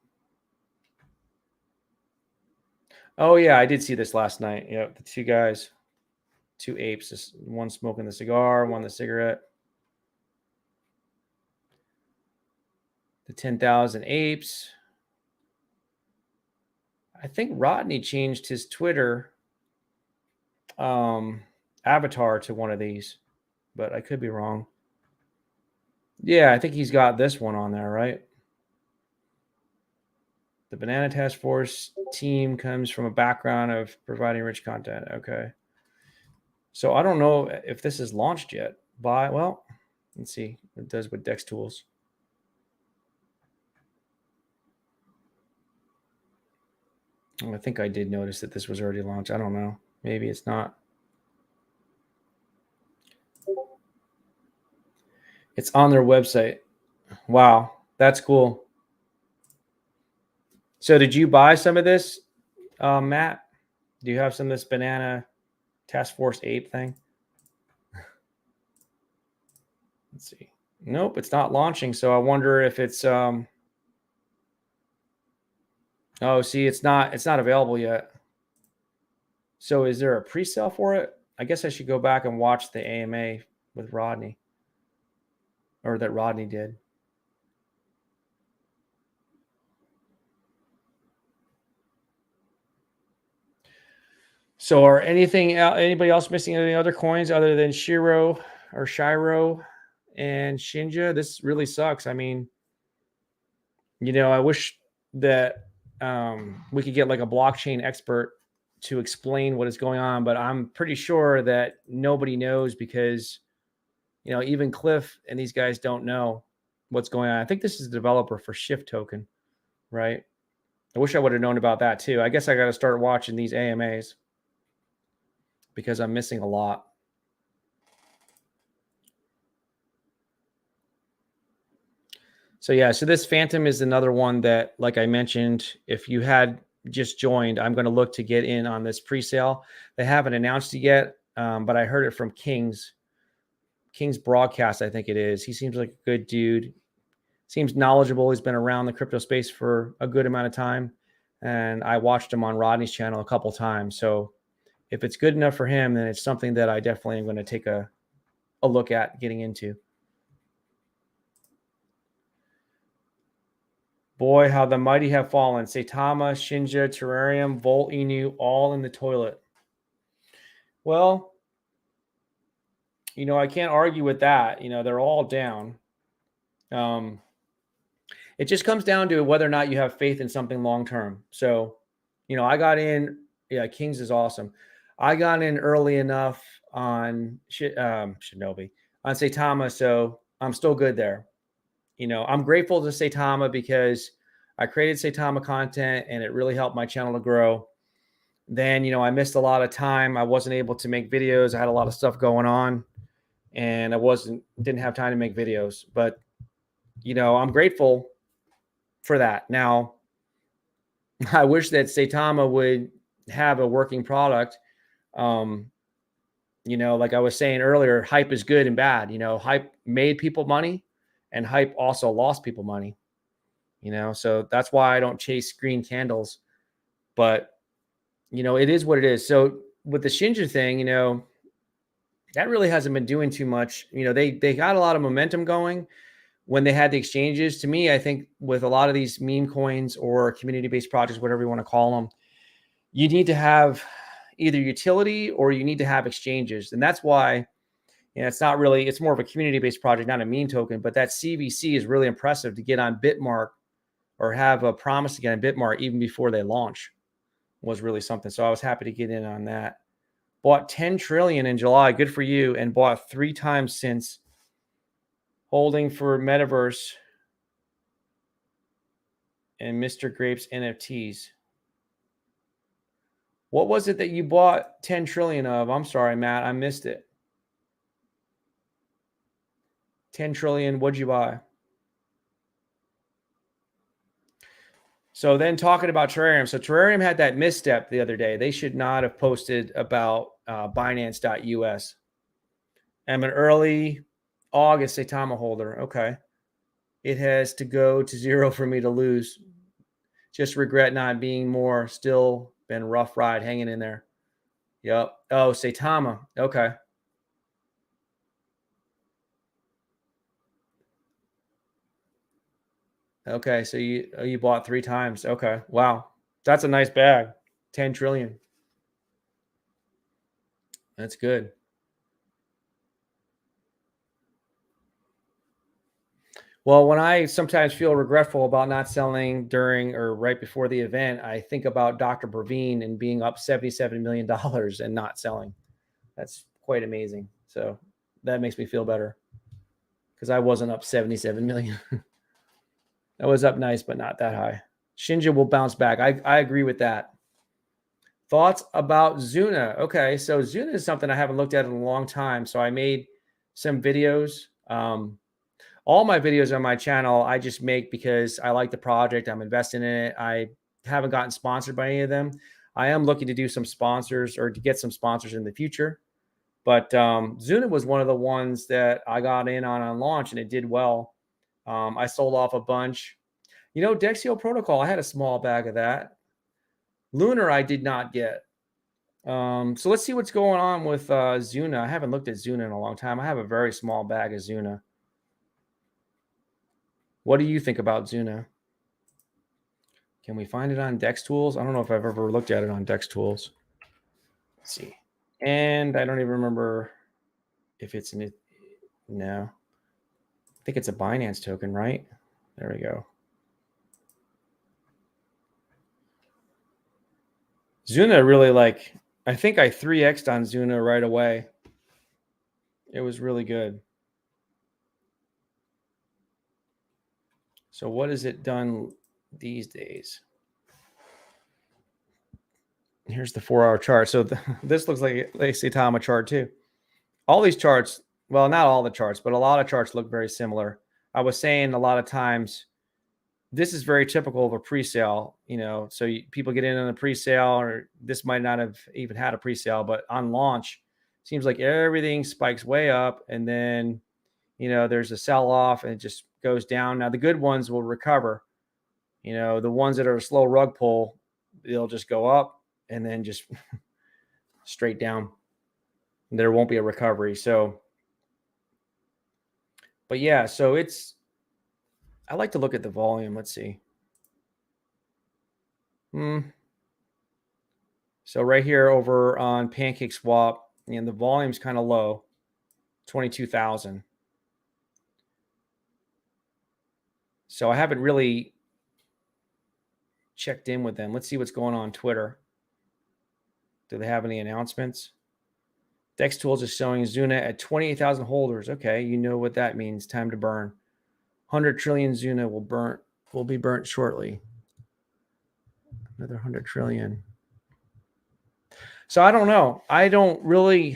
Oh, yeah, I did see this last night. Yep, the two guys, two apes, one smoking the cigar, one the cigarette. The 10,000 apes. I think Rodney changed his Twitter avatar to one of these, but I could be wrong. Yeah, I think he's got this one on there, right? The Banana Task Force team comes from a background of providing rich content. Okay. So I don't know if this is launched yet. Well, let's see what it does with Dex Tools. I think I did notice that this was already launched. I don't know. Maybe it's not. It's on their website. Wow, that's cool. So did you buy some of this, Matt? Do you have some of this Banana Task Force Ape thing? Let's see. Nope, it's not launching. So I wonder if it's oh, see, it's not available yet. So is there a pre-sale for it? I guess I should go back and watch the AMA with Rodney, or that Rodney did. So are anybody else missing any other coins other than Shiro and Shinja? This really sucks. I mean, I wish that we could get like a blockchain expert to explain what is going on, but I'm pretty sure that nobody knows because, even Cliff and these guys don't know what's going on. I think this is the developer for Shift Token, right? I wish I would have known about that too. I guess I got to start watching these AMAs because I'm missing a lot. So yeah, so this Phantom is another one that, like I mentioned, if you had just joined, I'm going to look to get in on this pre-sale. They haven't announced it yet, but I heard it from King's broadcast, I think it is. He seems like a good dude. Seems knowledgeable. He's been around the crypto space for a good amount of time. And I watched him on Rodney's channel a couple times. So if it's good enough for him, then it's something that I definitely am going to take a look at getting into. Boy, how the mighty have fallen. Saitama, Shinja, Terrarium, Volt, Inu, all in the toilet. Well, I can't argue with that. They're all down. It just comes down to whether or not you have faith in something long-term. So, I got in. Yeah, Kings is awesome. I got in early enough on Shibnobi, on Saitama, so I'm still good there. I'm grateful to Saitama because I created Saitama content and it really helped my channel to grow. Then, I missed a lot of time. I wasn't able to make videos. I had a lot of stuff going on and I didn't have time to make videos, but I'm grateful for that. Now, I wish that Saitama would have a working product. Like I was saying earlier, hype is good and bad. Hype made people money and hype also lost people money. So that's why I don't chase green candles. But, it is what it is. So with the Shinja thing, that really hasn't been doing too much. They got a lot of momentum going when they had the exchanges. To me, I think with a lot of these meme coins or community-based projects, whatever you want to call them, you need to have either utility or you need to have exchanges. And that's why, it's more of a community-based project, not a meme token, but that CVC is really impressive to get on Bitmark or have a promise to get on Bitmark even before they launch was really something. So I was happy to get in on that. Bought 10 trillion in July. Good for you. And bought 3 times since, holding for Metaverse and Mr. Grape's NFTs. What was it that you bought 10 trillion of? I'm sorry, Matt. I missed it. 10 trillion. What'd you buy? So then talking about Terrarium. So Terrarium had that misstep the other day. They should not have posted about Binance.us. I'm an early August Saitama holder. Okay. It has to go to 0 for me to lose. Just regret not being more. Still been rough ride hanging in there. Yep. Oh, Saitama. Okay. Okay. So you bought 3 times. Okay. Wow. That's a nice bag. 10 trillion. That's good. Well, when I sometimes feel regretful about not selling during or right before the event, I think about Dr. Praveen and being up $77 million and not selling. That's quite amazing. So that makes me feel better because I wasn't up 77 million. I was up nice, but not that high. Shinja will bounce back. I agree with that. Thoughts about Zuna? Okay, so Zuna is something I haven't looked at in a long time. So I made some videos. All my videos on my channel, I just make because I like the project. I'm investing in it. I haven't gotten sponsored by any of them. I am looking to do some sponsors or to get some sponsors in the future. But Zuna was one of the ones that I got in on launch, and it did well. I sold off a bunch. Dexio Protocol, I had a small bag of that. Lunar, I did not get. So let's see what's going on with Zuna. I haven't looked at Zuna in a long time. I have a very small bag of Zuna. What do you think about Zuna? Can we find it on Dex Tools? I don't know if I've ever looked at it on Dex Tools. Let's see. And I don't even remember if it's in it. No. I think it's a Binance token, right? There we go. Zuna really I think I 3x'd on Zuna right away. It was really good. So what has it done these days? Here's the 4-hour chart. So this looks like a Saitama chart too. All these charts, well, not all the charts, but a lot of charts look very similar. I was saying a lot of times, this is very typical of a pre-sale, so people get in on a pre-sale, or this might not have even had a pre-sale, but on launch, seems like everything spikes way up, and then, there's a sell-off and it just goes down. Now, the good ones will recover. The ones that are a slow rug pull, they'll just go up and then just straight down. There won't be a recovery. So, but yeah, so I like to look at the volume. Let's see. So right here over on Pancake Swap, and the volume's kind of low, 22,000. So I haven't really checked in with them. Let's see what's going on Twitter. Do they have any announcements? Dex Tools is showing Zuna at 28,000 holders. Okay, you know what that means. Time to burn. 100 trillion Zuna will be burnt shortly. Another 100 trillion. So I don't know. I don't really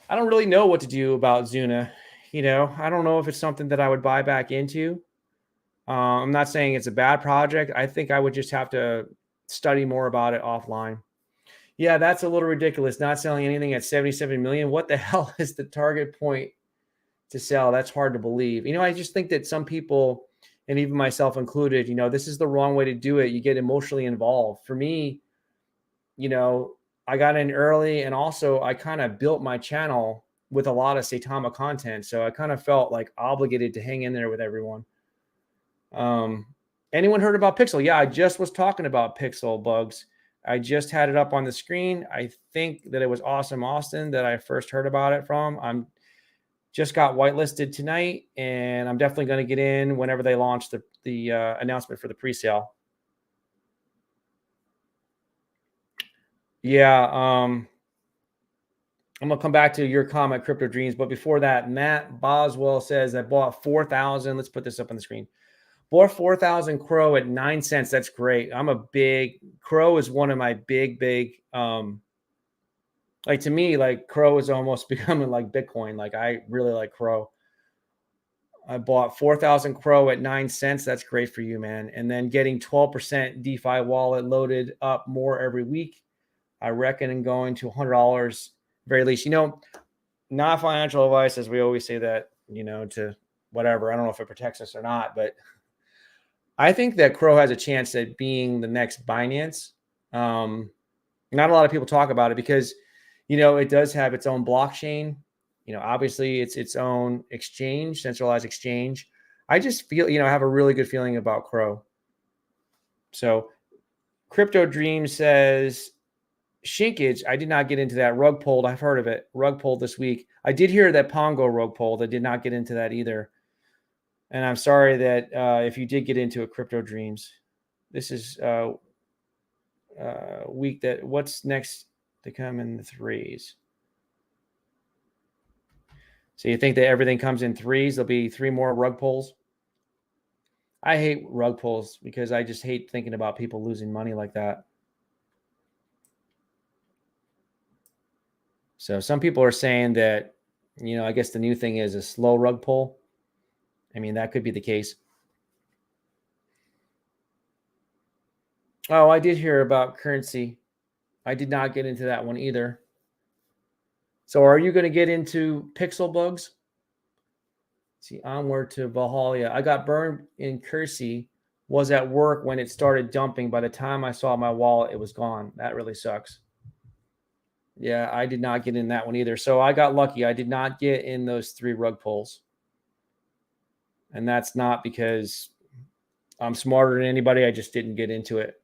know what to do about Zuna. I don't know if it's something that I would buy back into. I'm not saying it's a bad project. I think I would just have to study more about it offline. Yeah, that's a little ridiculous. Not selling anything at 77 million. What the hell is the target point to sell? That's hard to believe. I just think that some people, and even myself included, this is the wrong way to do it. You get emotionally involved. For me, I got in early, and also I kind of built my channel with a lot of Saitama content. So I kind of felt obligated to hang in there with everyone. Anyone heard about Pixul? Yeah, I just was talking about Pixul, Bugs. I just had it up on the screen. I think that it was Awesome Austin that I first heard about it from. I'm just got whitelisted tonight, and I'm definitely going to get in whenever they launch the announcement for the pre-sale. Yeah, I'm going to come back to your comment, Crypto Dreams. But before that, Matt Boswell says, I bought 4,000. Let's put this up on the screen. Bought 4,000 Crow at 9 cents. That's great. Crow is one of my big, to me, Crow is almost becoming like Bitcoin. I really like Crow. I bought 4,000 Crow at 9 cents. That's great for you, man. And then getting 12% DeFi wallet loaded up more every week. I reckon and going to $100 very least. Not financial advice, as we always say that, to whatever. I don't know if it protects us or not, but I think that Crow has a chance at being the next Binance. Not a lot of people talk about it because, it does have its own blockchain. Obviously it's its own exchange, centralized exchange. I just feel, I have a really good feeling about Crow. So Crypto Dream says, Shinkage, I did not get into that. Rug pulled, I've heard of it. Rug pulled this week. I did hear that Pongo rug pulled. I did not get into that either. And I'm sorry that if you did get into it, Crypto Dreams. This is week that what's next to come in the threes. So you think that everything comes in threes? There'll be 3 more rug pulls. I hate rug pulls because I just hate thinking about people losing money like that. So some people are saying that, I guess the new thing is a slow rug pull. I mean, that could be the case. Oh, I did hear about currency. I did not get into that one either. So are you going to get into Pixel bugs? See, onward to Valhalla. I got burned in Kersey. Was at work when it started dumping. By the time I saw my wallet, it was gone. That really sucks. Yeah, I did not get in that one either. So I got lucky. I did not get in those 3 rug pulls. And that's not because I'm smarter than anybody. I just didn't get into it.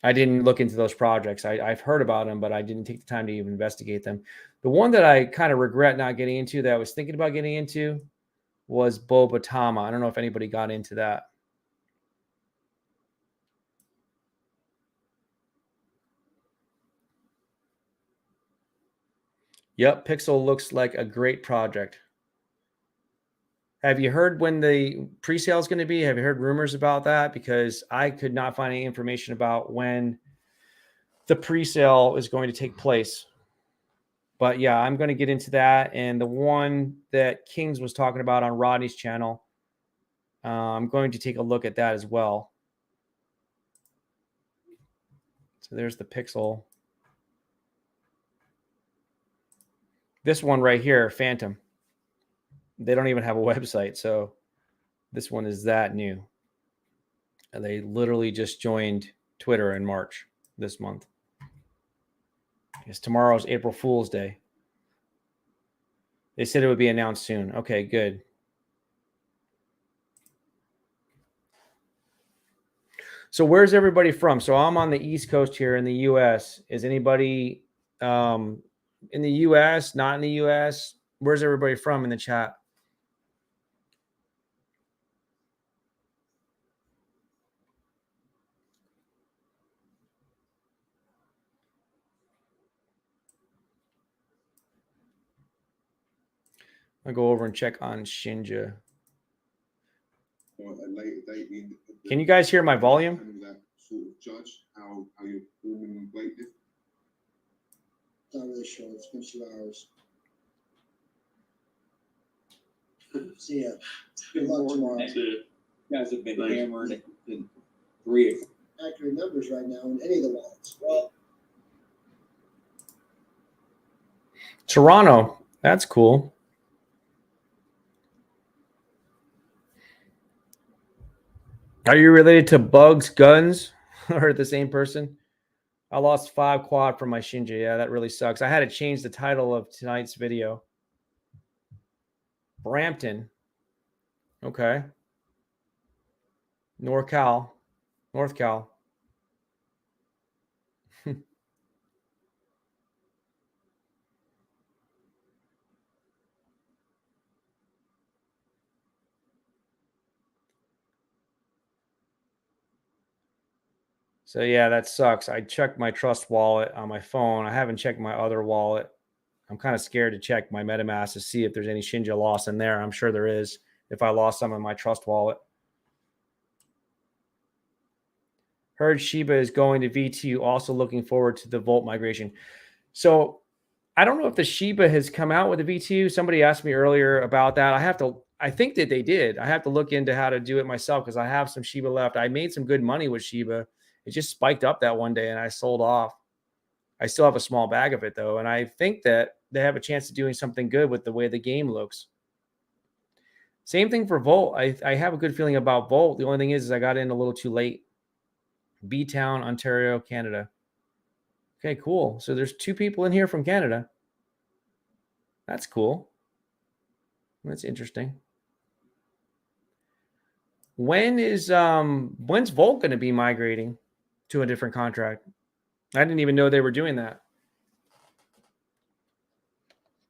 I didn't look into those projects. I've heard about them, but I didn't take the time to even investigate them. The one that I kind of regret not getting into that I was thinking about getting into was Bobatama. I don't know if anybody got into that. Yep, Pixel looks like a great project. Have you heard when the pre-sale is going to be? Have you heard rumors about that? Because I could not find any information about when the pre-sale is going to take place. But yeah, I'm going to get into that. And the one that Kings was talking about on Rodney's channel, I'm going to take a look at that as well. So there's the Pixel. This one right here, Phantom. They don't even have a website. So this one is that new. And they literally just joined Twitter in March this month. Because tomorrow's April Fool's Day. They said it would be announced soon. Okay, good. So where's everybody from? So I'm on the East Coast here in the U.S. Is anybody in the U.S., not in the U.S.? Where's everybody from in the chat? I'll go over and check on Shinja. Can you guys hear my volume? Sort of judge how you're performing and weighted. Not really sure. It's been 2 hours. See ya. Good luck tomorrow. See You guys have been Thanks. hammered in 3 Accurate numbers right now in any of the wallets. Well, Toronto. That's cool. Are you related to Bugs Guns or the same person? I lost 5 quad from my Shinja. Yeah, that really sucks. I had to change the title of tonight's video. Brampton. Okay. North Cal. So yeah, that sucks. I checked my Trust wallet on my phone. I haven't checked my other wallet. I'm kind of scared to check my MetaMask to see if there's any Shinja loss in there. I'm sure there is if I lost some in my Trust wallet. Heard Shiba is going to V2, also looking forward to the Volt migration. So I don't know if the Shiba has come out with a V2. Somebody asked me earlier about that. I think that they did. I have to look into how to do it myself because I have some Shiba left. I made some good money with Shiba. It just spiked up that one day and I sold off. I still have a small bag of it though. And I think that they have a chance of doing something good with the way the game looks. Same thing for Volt. I have a good feeling about Volt. The only thing is I got in a little too late. B-Town, Ontario, Canada. Okay, cool. So there's 2 people in here from Canada. That's cool. That's interesting. When's Volt going to be migrating to a different contract? I didn't even know they were doing that.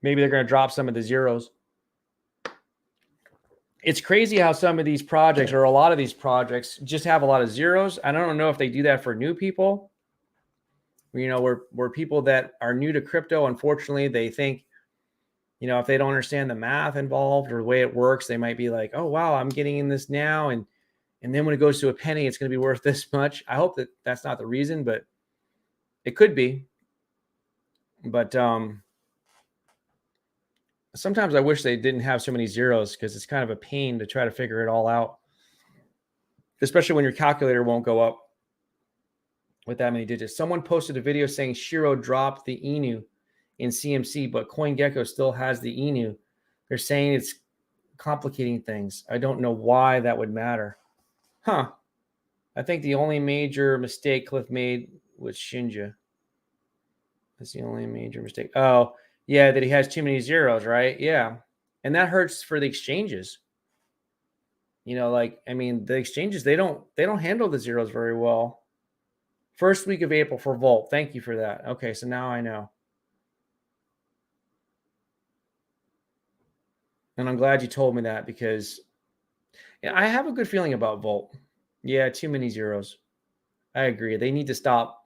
Maybe they're going to drop some of the zeros. It's crazy how some of these projects, or a lot of these projects, just have a lot of zeros. I don't know if they do that for new people. You know, where people that are new to crypto, unfortunately, they think, you know, if they don't understand the math involved or the way it works, they might be like, oh, wow, I'm getting in this now. And then when it goes to a penny, it's going to be worth this much. I hope that that's not the reason, but it could be. But sometimes I wish they didn't have so many zeros because it's kind of a pain to try to figure it all out, especially when your calculator won't go up with that many digits. Someone posted a video saying Shiro dropped the Inu in CMC, but CoinGecko still has the Inu. They're saying it's complicating things. I don't know why that would matter. Huh. I think the only major mistake Cliff made was Shinja. That's the only major mistake. Oh, yeah, that he has too many zeros, right? Yeah. And that hurts for the exchanges. You know, like, I mean, the exchanges, they don't handle the zeros very well. First week of April for Volt. Thank you for that. Okay, so now I know. And I'm glad you told me that because I have a good feeling about Volt. Yeah, too many zeros. I agree. They need to stop.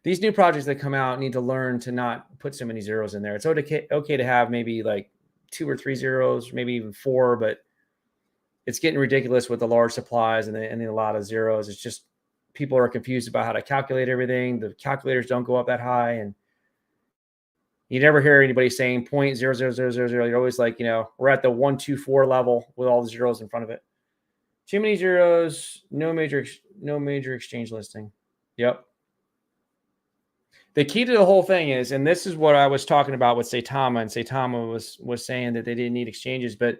These new projects that come out need to learn to not put so many zeros in there. It's okay to have maybe like 2 or 3 zeros, maybe even 4, but it's getting ridiculous with the large supplies and a lot of zeros. It's just people are confused about how to calculate everything. The calculators don't go up that high, and you never hear anybody saying 0.00000. You're always like, you know, we're at the 124 level with all the zeros in front of it. Too many zeros, no major exchange listing. Yep. The key to the whole thing is, and this is what I was talking about with Saitama, and Saitama was saying that they didn't need exchanges, but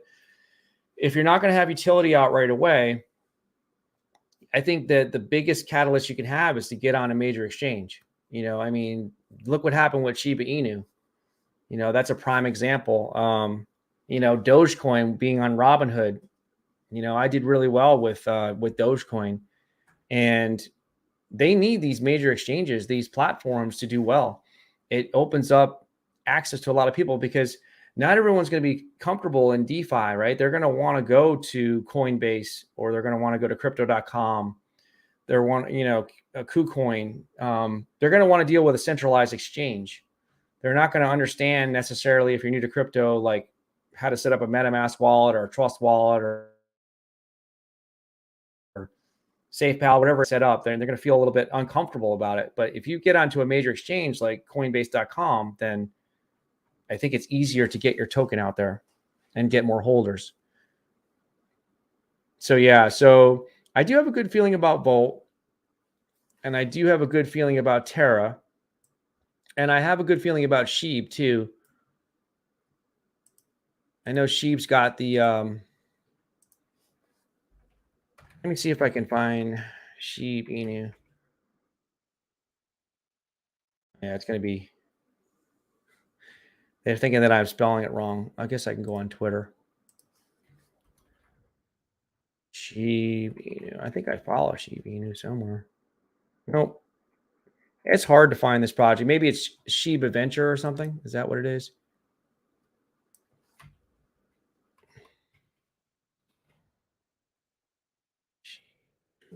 if you're not going to have utility out right away, I think that the biggest catalyst you can have is to get on a major exchange. You know, I mean, look what happened with Shiba Inu. You know, that's a prime example. You know, Dogecoin being on Robinhood. You know, I did really well with Dogecoin, and they need these major exchanges, these platforms to do well. It opens up access to a lot of people because not everyone's going to be comfortable in DeFi, right? They're going to want to go to Coinbase, or they're going to want to go to crypto.com. They're you know, a KuCoin. They're going to want to deal with a centralized exchange. They're not going to understand necessarily, if you're new to crypto, like how to set up a MetaMask wallet or a Trust wallet or SafePal, whatever it's set up, they're going to feel a little bit uncomfortable about it. But if you get onto a major exchange like Coinbase.com, then I think it's easier to get your token out there and get more holders. So yeah, so I do have a good feeling about Volt, and I do have a good feeling about Tera, and I have a good feeling about Sheeb too. I know Sheeb's got the let me see if I can find Sheeb Inu. Yeah, it's going to be, they're thinking that I'm spelling it wrong. I guess I can go on Twitter. Sheeb Inu. I think I follow Sheeb Inu somewhere. Nope. It's hard to find this project. Maybe it's Sheeb Adventure or something. Is that what it is?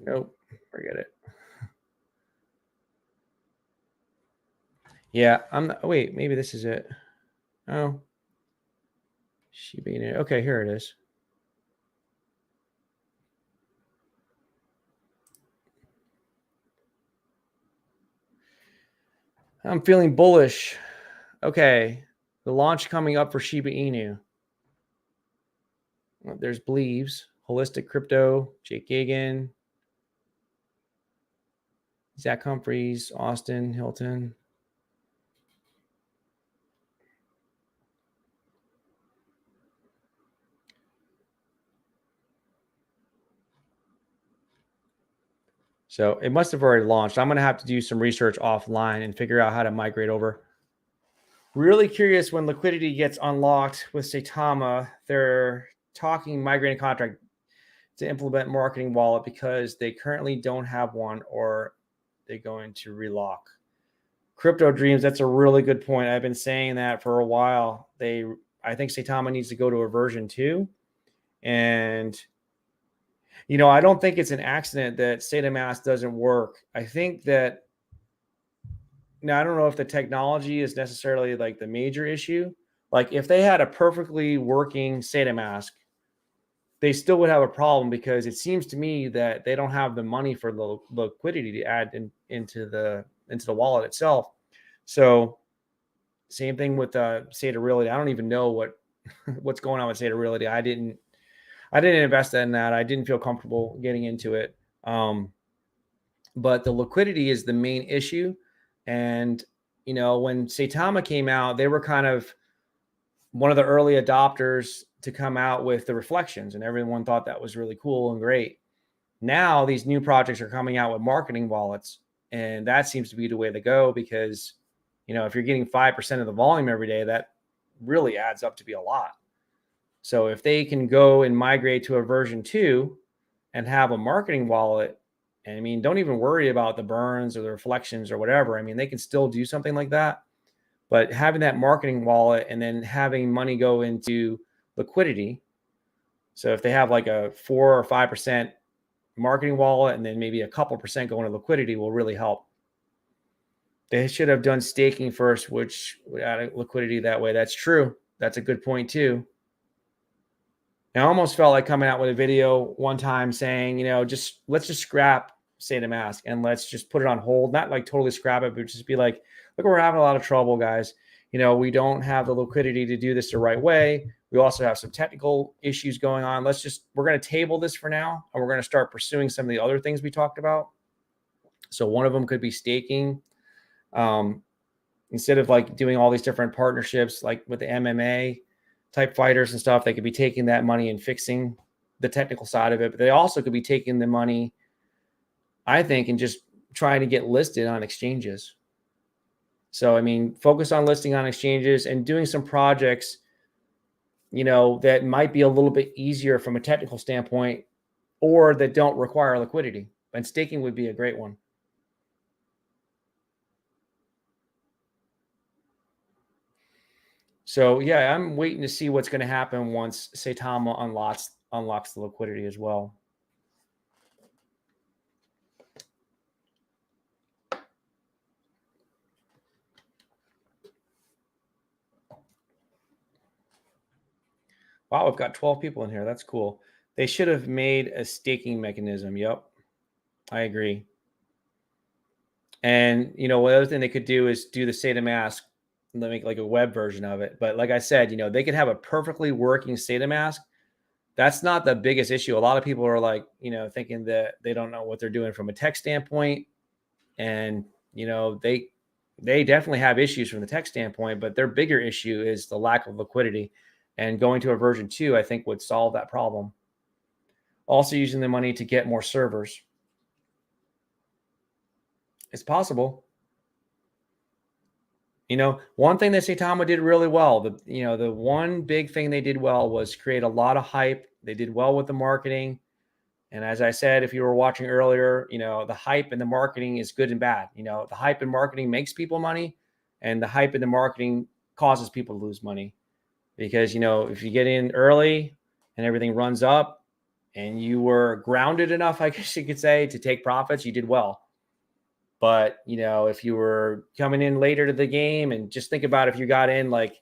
Nope. Forget it. Yeah, wait, maybe this is it. Oh. Sheeb Inu. Okay, here it is. I'm feeling bullish. Okay. The launch coming up for Shiba Inu. There's Believes, Holistic Crypto, Jake Gagan, Zach Humphreys, Austin Hilton. So it must have already launched. I'm going to have to do some research offline and figure out how to migrate over. Really curious when liquidity gets unlocked with Saitama. They're talking migrating contract to implement marketing wallet because they currently don't have one, or they're going to relock. Crypto Dreams, that's a really good point. I've been saying that for a while. I think Saitama needs to go to a version 2. And I don't think it's an accident that SataMask doesn't work. I think that now I don't know if the technology is necessarily like the major issue. Like if they had a perfectly working SataMask, they still would have a problem because it seems to me that they don't have the money for the liquidity to add into the wallet itself. So same thing with Sata Realty. I don't even know what's going on with Sata Realty. I didn't invest in that. I didn't feel comfortable getting into it. But the liquidity is the main issue. And, when Saitama came out, they were kind of one of the early adopters to come out with the reflections, and everyone thought that was really cool and great. Now these new projects are coming out with marketing wallets, and that seems to be the way to go because, if you're getting 5% of the volume every day, that really adds up to be a lot. So if they can go and migrate to a version 2 and have a marketing wallet, and don't even worry about the burns or the reflections or whatever. They can still do something like that. But having that marketing wallet and then having money go into liquidity. So if they have like a 4 or 5% marketing wallet and then maybe a couple percent going to liquidity will really help. They should have done staking first, which would add liquidity that way. That's true. That's a good point too. I almost felt like coming out with a video one time saying, let's just scrap SataMask and let's just put it on hold. Not like totally scrap it, but just be like, look, we're having a lot of trouble, guys. We don't have the liquidity to do this the right way. We also have some technical issues going on. We're going to table this for now, and we're going to start pursuing some of the other things we talked about. So one of them could be staking. Instead of like doing all these different partnerships, like with the MMA type fighters and stuff, they could be taking that money and fixing the technical side of it. But they also could be taking the money, I think, and just trying to get listed on exchanges. So, focus on listing on exchanges and doing some projects, that might be a little bit easier from a technical standpoint or that don't require liquidity. And staking would be a great one. So, yeah, I'm waiting to see what's going to happen once Saitama unlocks the liquidity as well. Wow, we've got 12 people in here. That's cool. They should have made a staking mechanism. Yep, I agree. And, one other thing they could do is do the SataMask and make like a web version of it. But like I said, they could have a perfectly working SataMask. That's not the biggest issue. A lot of people are like, thinking that they don't know what they're doing from a tech standpoint. And, they definitely have issues from the tech standpoint, but their bigger issue is the lack of liquidity. And going to a version 2, I think, would solve that problem. Also using the money to get more servers. It's possible. One thing that Saitama did really well, the one big thing they did well was create a lot of hype. They did well with the marketing. And as I said, if you were watching earlier, the hype and the marketing is good and bad. The hype and marketing makes people money, and the hype and the marketing causes people to lose money. Because, if you get in early and everything runs up and you were grounded enough, I guess you could say, to take profits, you did well. But, if you were coming in later to the game, and just think about if you got in like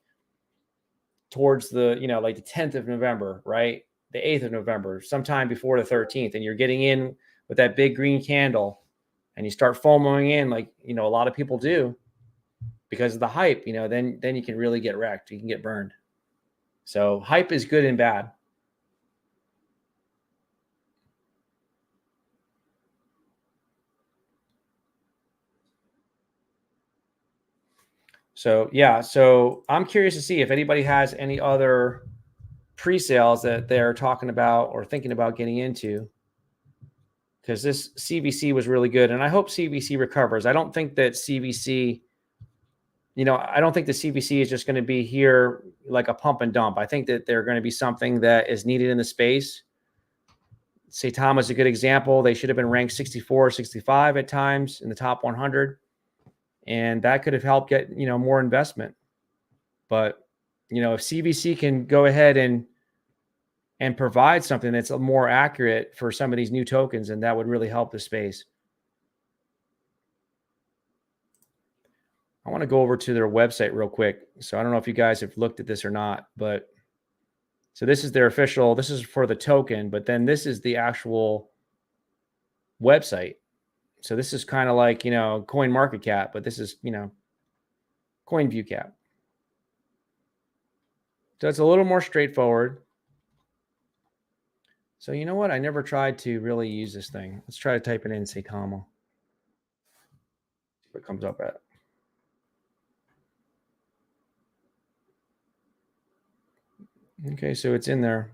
towards the, like the 10th of November, right? The 8th of November, sometime before the 13th, and you're getting in with that big green candle and you start FOMOing in like, a lot of people do because of the hype, then you can really get wrecked. You can get burned. So hype is good and bad. So yeah, so I'm curious to see if anybody has any other pre-sales that they're talking about or thinking about getting into, because this CVC was really good, and I hope CVC recovers. I don't think that CVC, I don't think the CVC is just going to be here like a pump and dump. I think that they're going to be something that is needed in the space. Saitama is a good example. They should have been ranked 64 or 65 at times in the top 100, and that could have helped get more investment. But if CVC can go ahead and provide something that's more accurate for some of these new tokens, and that would really help the space. I want to go over to their website real quick. So I don't know if you guys have looked at this or not, but so this is their official, this is for the token, but then this is the actual website. So this is kind of like, Coin Market Cap, but this is, Coin View Cap. So it's a little more straightforward. So you know what? I never tried to really use this thing. Let's try to type it in Saitama. See what it comes up at. Okay, so it's in there.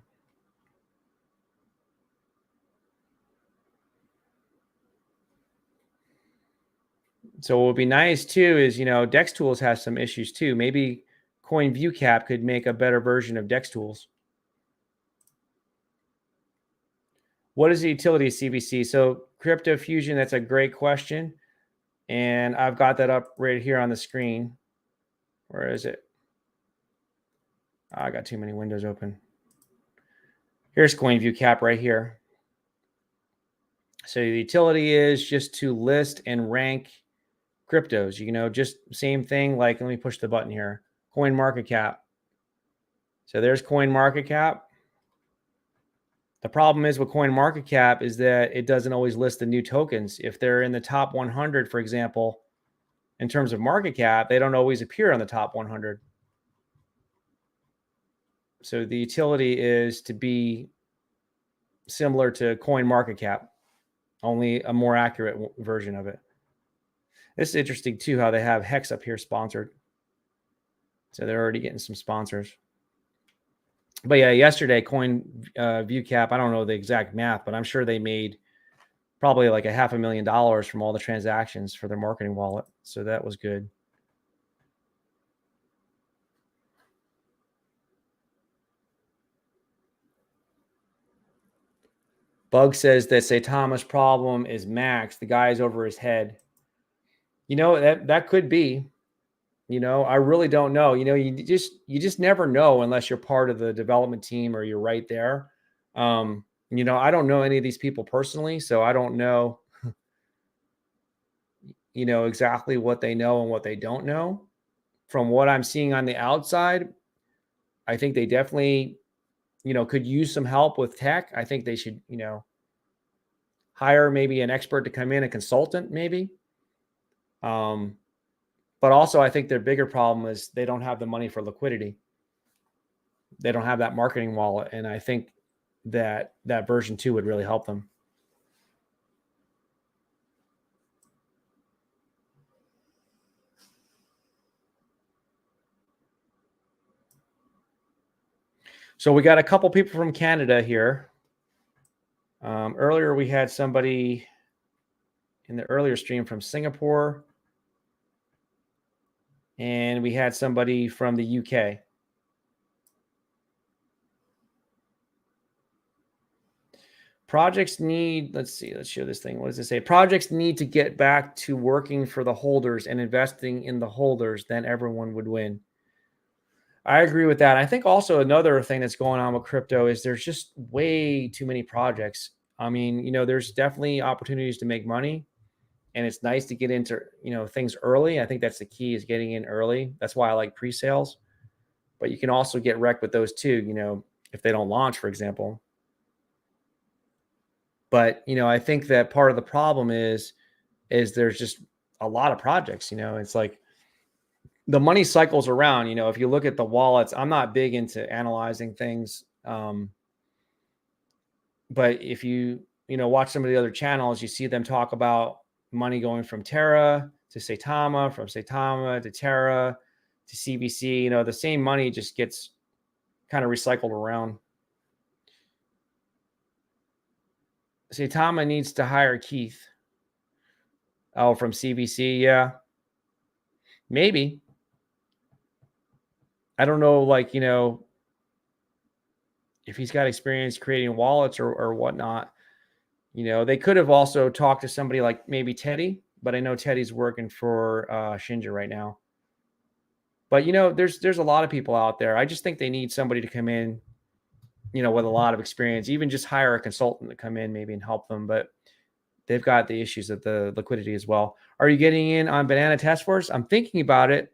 So what would be nice too is, Dex Tools has some issues too. Maybe Coin View Cap could make a better version of Dex Tools. What is the utility of CVC? So Crypto Fusion, that's a great question. And I've got that up right here on the screen. Where is it? Oh, I got too many windows open. Here's Coin View Cap right here. So the utility is just to list and rank cryptos, just same thing. Like, let me push the button here. Coin Market Cap. So there's Coin Market Cap. The problem is with Coin Market Cap is that it doesn't always list the new tokens. If they're in the top 100, for example, in terms of market cap, they don't always appear on the top 100. So the utility is to be similar to Coin Market Cap, only a more accurate version of it. This is interesting too, how they have Hex up here sponsored. So they're already getting some sponsors. But yeah, yesterday, Coin View Cap, I don't know the exact math, but I'm sure they made probably like $500,000 from all the transactions for their marketing wallet. So that was good. Bug says that Saitama's problem is Max. The guy's over his head. That could be. I really don't know. You just never know unless you're part of the development team or you're right there. I don't know any of these people personally, so I don't know, exactly what they know and what they don't know. From what I'm seeing on the outside, I think they definitely, could use some help with tech. I think they should, hire maybe an expert to come in, a consultant maybe. But also I think their bigger problem is they don't have the money for liquidity. They don't have that marketing wallet. And I think that version 2 would really help them. So we got a couple people from Canada here. Earlier we had somebody in the earlier stream from Singapore. And we had somebody from the UK. Projects need, let's show this thing. What does it say? Projects need to get back to working for the holders and investing in the holders, then everyone would win. I agree with that. I think also another thing that's going on with crypto is there's just way too many projects. I mean, there's definitely opportunities to make money. And it's nice to get into, things early. I think that's the key, is getting in early. That's why I like pre-sales. But you can also get wrecked with those too, if they don't launch, for example. But, I think that part of the problem is there's just a lot of projects, it's like the money cycles around, if you look at the wallets, I'm not big into analyzing things. But if you, watch some of the other channels, you see them talk about money going from Tera to Saitama, from Saitama to Tera. to CVC. The same money just gets kind of recycled around. Saitama needs to hire Keith. Oh, from CVC, yeah. Maybe. I don't know, if he's got experience creating wallets or whatnot. They could have also talked to somebody like maybe Teddy, but I know Teddy's working for Shinja right now. But, there's a lot of people out there. I just think they need somebody to come in, with a lot of experience, even just hire a consultant to come in maybe and help them. But they've got the issues of the liquidity as well. Are you getting in on Banana Task Force? I'm thinking about it.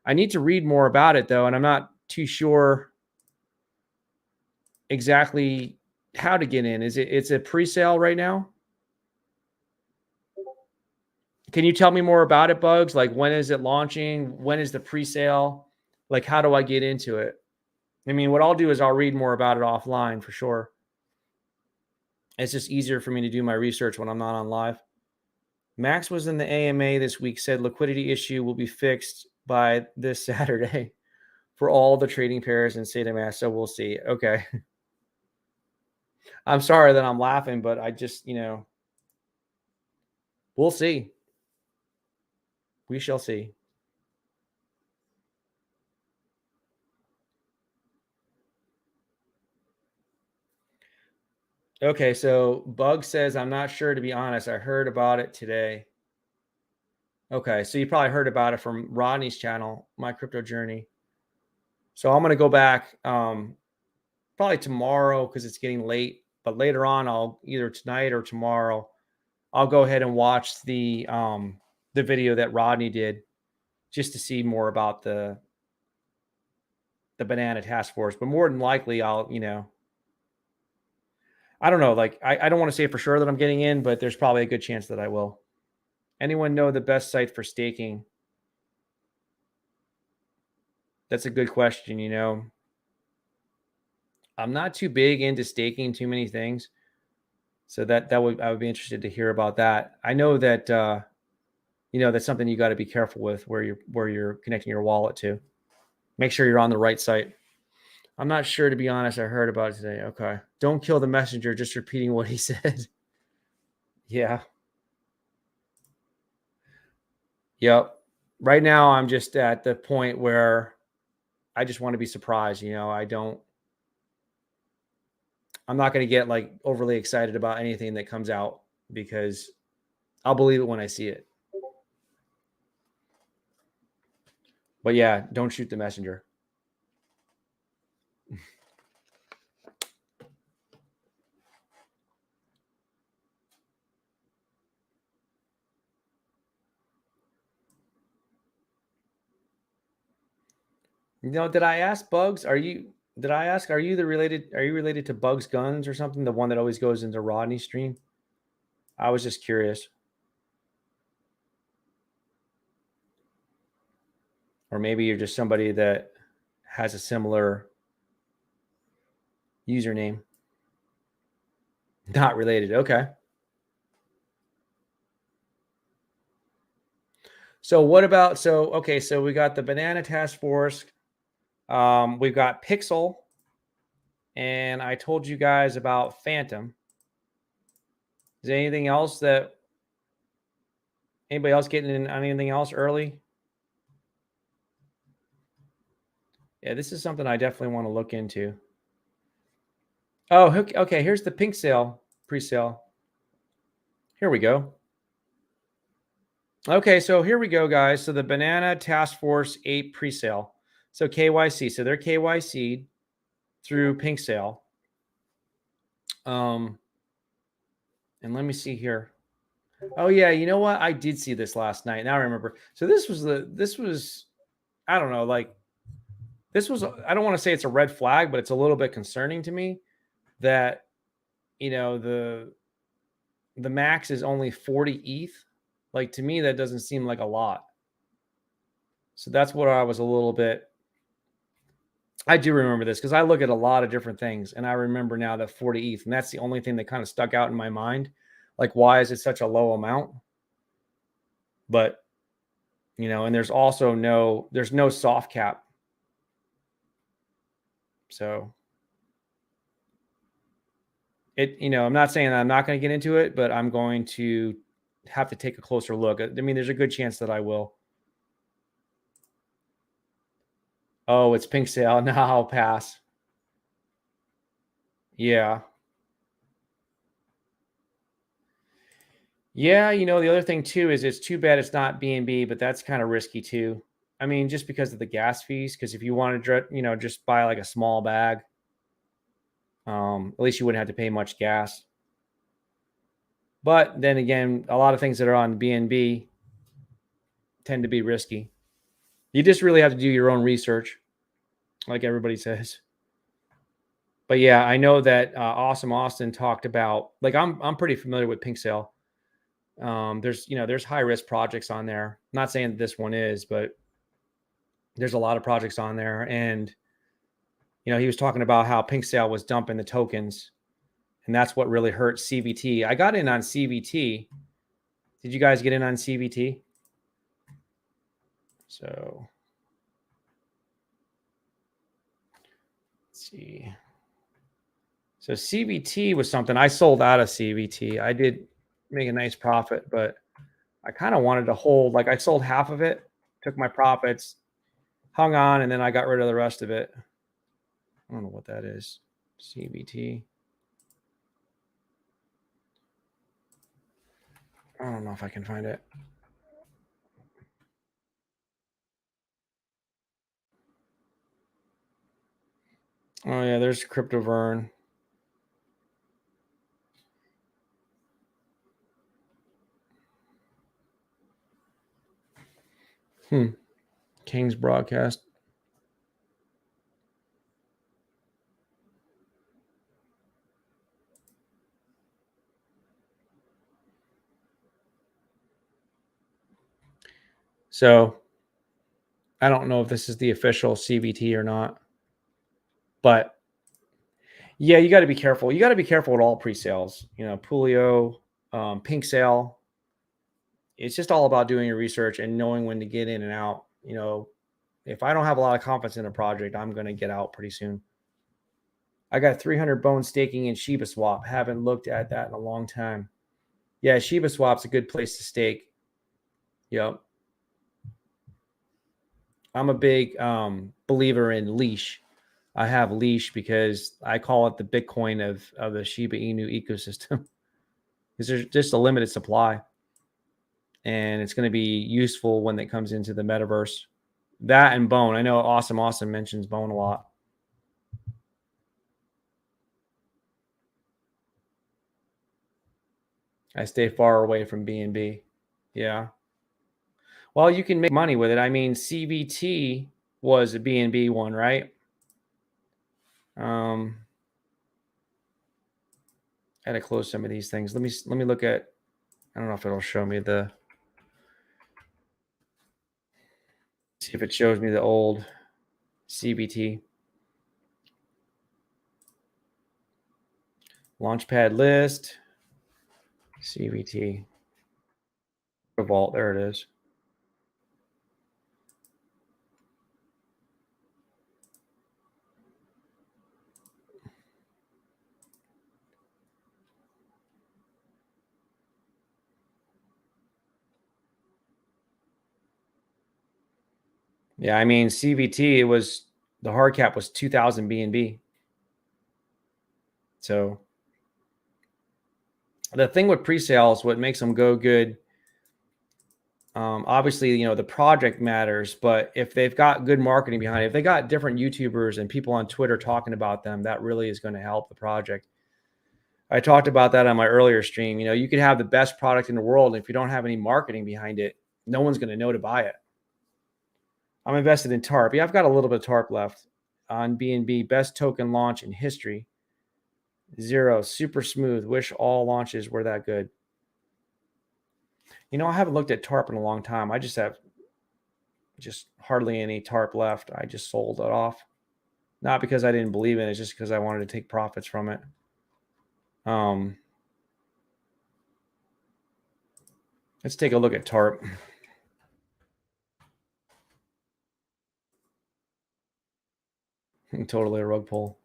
I need to read more about it, though, and I'm not too sure exactly how to get in. It's a pre-sale right now? Can you tell me more about it, Bugs? Like, when is it launching? When is the pre-sale? Like, how do I get into it? I mean, what I'll do is I'll read more about it offline for sure. It's just easier for me to do my research when I'm not on live. Max was in the AMA this week, said liquidity issue will be fixed by this Saturday for all the trading pairs in Saitama. So we'll see. Okay. I'm sorry that I'm laughing, but I just, we'll see. We shall see. Okay, so Bug says, I'm not sure, to be honest. I heard about it today. Okay, so you probably heard about it from Rodney's channel, My Crypto Journey. So I'm going to go back probably tomorrow because it's getting late. But later on, I'll either tonight or tomorrow, I'll go ahead and watch the video that Rodney did just to see more about the Banana Task Force. But more than likely, I'll, I don't know. Like, I don't want to say for sure that I'm getting in, but there's probably a good chance that I will. Anyone know the best site for staking? That's a good question, I'm not too big into staking too many things. So I would be interested to hear about that. I know that that's something you got to be careful with where you're connecting your wallet to. Make sure you're on the right site. I'm not sure, to be honest. I heard about it today. Okay. Don't kill the messenger, just repeating what he said. Yeah. Yep. Right now I'm just at the point where I just want to be surprised. I'm not going to get like overly excited about anything that comes out because I'll believe it when I see it. But yeah, don't shoot the messenger. Did I ask Bugs? Are you related to Bugs Guns or something? The one that always goes into Rodney's stream? I was just curious. Or maybe you're just somebody that has a similar username. Not related. Okay. So what about, so we got the Banana Task Force. We've got Pixul. And I told you guys about Phantom. Is there anything else that anybody else getting in on anything else early? Yeah, this is something I definitely want to look into. Oh, okay. Here's the pink sale, pre-sale. Here we go. Okay, so here we go, guys. So the Banana Task Force APE pre-sale. So KYC. So they're KYC'd through pink sale. And let me see here. Oh yeah, you know what? I did see this last night. Now I remember. So this was I don't know, like this was, I don't want to say it's a red flag, but it's a little bit concerning to me that, the max is only 40 ETH. Like, to me, that doesn't seem like a lot. So that's what I was a little bit, I do remember this because I look at a lot of different things and I remember now that 40 ETH, and that's the only thing that kind of stuck out in my mind. Like, why is it such a low amount? But You know, and there's also there's no soft cap. So you know, I'm not saying that I'm not going to get into it, but I'm going to have to take a closer look. I mean, there's a good chance that I will. Oh, it's pink sale. No, I'll pass. Yeah. Yeah, you know, the other thing too is it's too bad it's not B&B, but that's kind of risky too. I mean, just because of the gas fees, because if you want to, you know, just buy like a small bag, at least you wouldn't have to pay much gas. But then again, a lot of things that are on B&B tend to be risky. You just really have to do your own research, like everybody says. But yeah, I know that Awesome Austin talked about, like, I'm pretty familiar with Pink Sale. There's high risk projects on there. I'm not saying that this one is, but there's a lot of projects on there. And, you know, he was talking about how Pink Sale was dumping the tokens, and that's what really hurt CVT. I got in on CVT. Did you guys get in on CVT? So let's see. So CVT was something I sold out of CVT. I did make a nice profit, but I kind of wanted to hold. Like, I sold half of it, took my profits, hung on, and then I got rid of the rest of it. I don't know what that is. CVT. I don't know if I can find it. Oh yeah, there's CryptoVern. King's Broadcast. So I don't know if this is the official CVT or not, but yeah, you got to be careful. You got to be careful with all pre-sales. You know, Pulio, Pink Sale. It's just all about doing your research and knowing when to get in and out. You know, if I don't have a lot of confidence in a project, I'm going to get out pretty soon. I got 300 bone staking in Shiba Swap. Haven't looked at that in a long time. Yeah, Shiba Swap's a good place to stake. Yep. I'm a big believer in Leash. I have Leash because I call it the Bitcoin of the Shiba Inu ecosystem, because there's just a limited supply, and it's going to be useful when it comes into the metaverse. That and Bone. I know Awesome mentions Bone a lot. I stay far away from BNB. Yeah. Well, you can make money with it. I mean, CVT was a BNB one, right? I had to close some of these things. Let me look at. I don't know if it'll show me the. See if it shows me the old CVT. Launchpad list. CVT. Vault. There it is. Yeah, I mean, CVT, it was, the hard cap was 2,000 BNB. So the thing with pre-sales, what makes them go good, obviously, you know, the project matters, but if they've got good marketing behind it, if they got different YouTubers and people on Twitter talking about them, that really is going to help the project. I talked about that on my earlier stream. You know, you could have the best product in the world, and if you don't have any marketing behind it, no one's going to know to buy it. I'm invested in TARP. Yeah, I've got a little bit of TARP left on BNB. Best token launch in history. 0. Super smooth. Wish all launches were that good. You know, I haven't looked at TARP in a long time. I just have hardly any TARP left. I just sold it off. Not because I didn't believe in it, it's just because I wanted to take profits from it. Let's take a look at TARP. Totally a rug pull.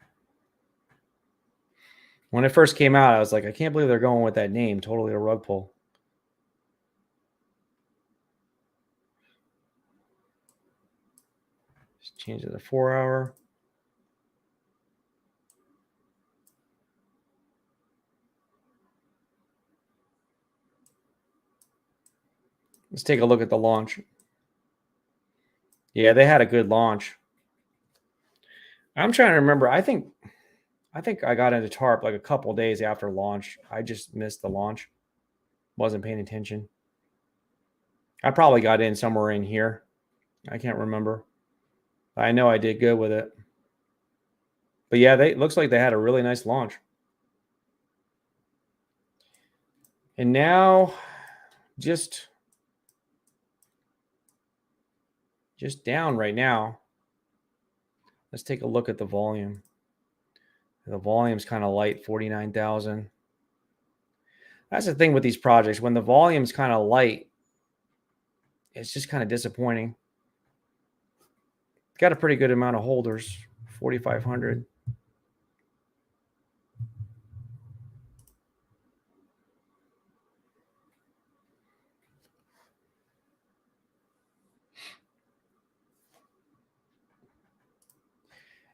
When it first came out, I was like, I can't believe they're going with that name. Totally a rug pull. Just change it to 4 hour. Let's take a look at the launch. Yeah, they had a good launch. I'm trying to remember. I think I got into TARP like a couple days after launch. I just missed the launch. Wasn't paying attention. I probably got in somewhere in here. I can't remember. I know I did good with it. But yeah, it looks like they had a really nice launch. And now just down right now. Let's take a look at the volume. The volume's kind of light, 49,000. That's the thing with these projects. When the volume's kind of light, it's just kind of disappointing. Got a pretty good amount of holders, 4,500.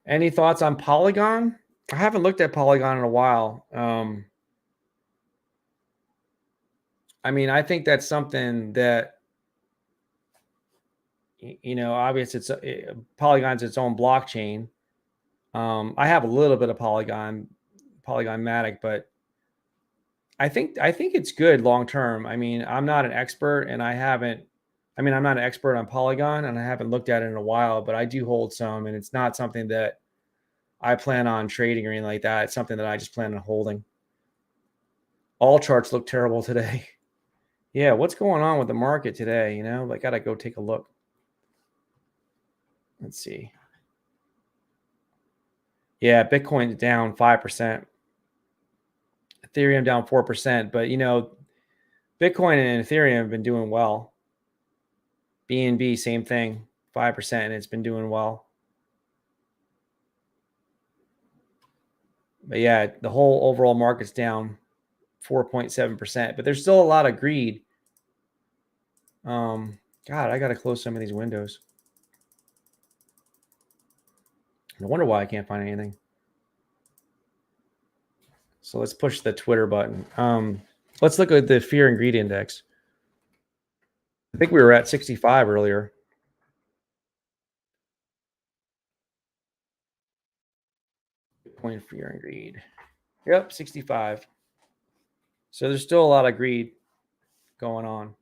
Any thoughts on Polygon? I haven't looked at Polygon in a while. I mean, I think that's something that, you know, obviously Polygon's its own blockchain. I have a little bit of Polygon Matic, but I think it's good long term. I mean, I'm not an expert, and I'm not an expert on Polygon, and I haven't looked at it in a while, but I do hold some, and it's not something that I plan on trading or anything like that. It's something that I just plan on holding. All charts look terrible today. Yeah, what's going on with the market today? You know, I gotta go take a look. Let's see. Yeah, Bitcoin's down 5%. Ethereum down 4%. But, you know, Bitcoin and Ethereum have been doing well. BNB, same thing, 5%, and it's been doing well. But yeah, the whole overall market's down 4.7%. But there's still a lot of greed. God, I got to close some of these windows. I wonder why I can't find anything. So let's push the Twitter button. Let's look at the fear and greed index. I think we were at 65 earlier. Bitcoin fear and greed. Yep, 65. So there's still a lot of greed going on.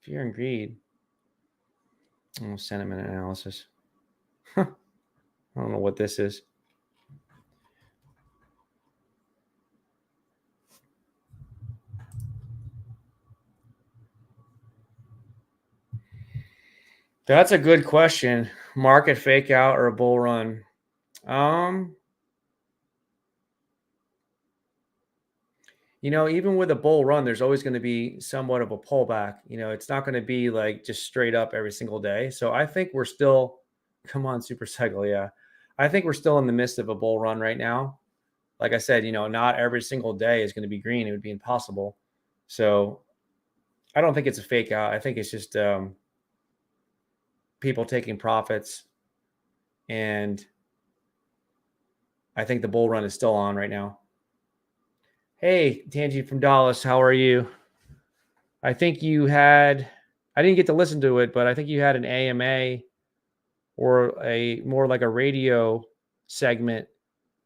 Fear and greed. Oh, sentiment analysis. I don't know what this is. That's a good question. Market fake out or a bull run? You know, even with a bull run, there's always going to be somewhat of a pullback. You know, it's not going to be like just straight up every single day. So I think we're still, come on, Super Cycle. Yeah. I think we're still in the midst of a bull run right now. Like I said, you know, not every single day is going to be green. It would be impossible. So I don't think it's a fake out. I think it's just people taking profits. And I think the bull run is still on right now. Hey, Tangi from Dallas, how are you? I think you had, I didn't get to listen to it, but I think you had an AMA or a more like a radio segment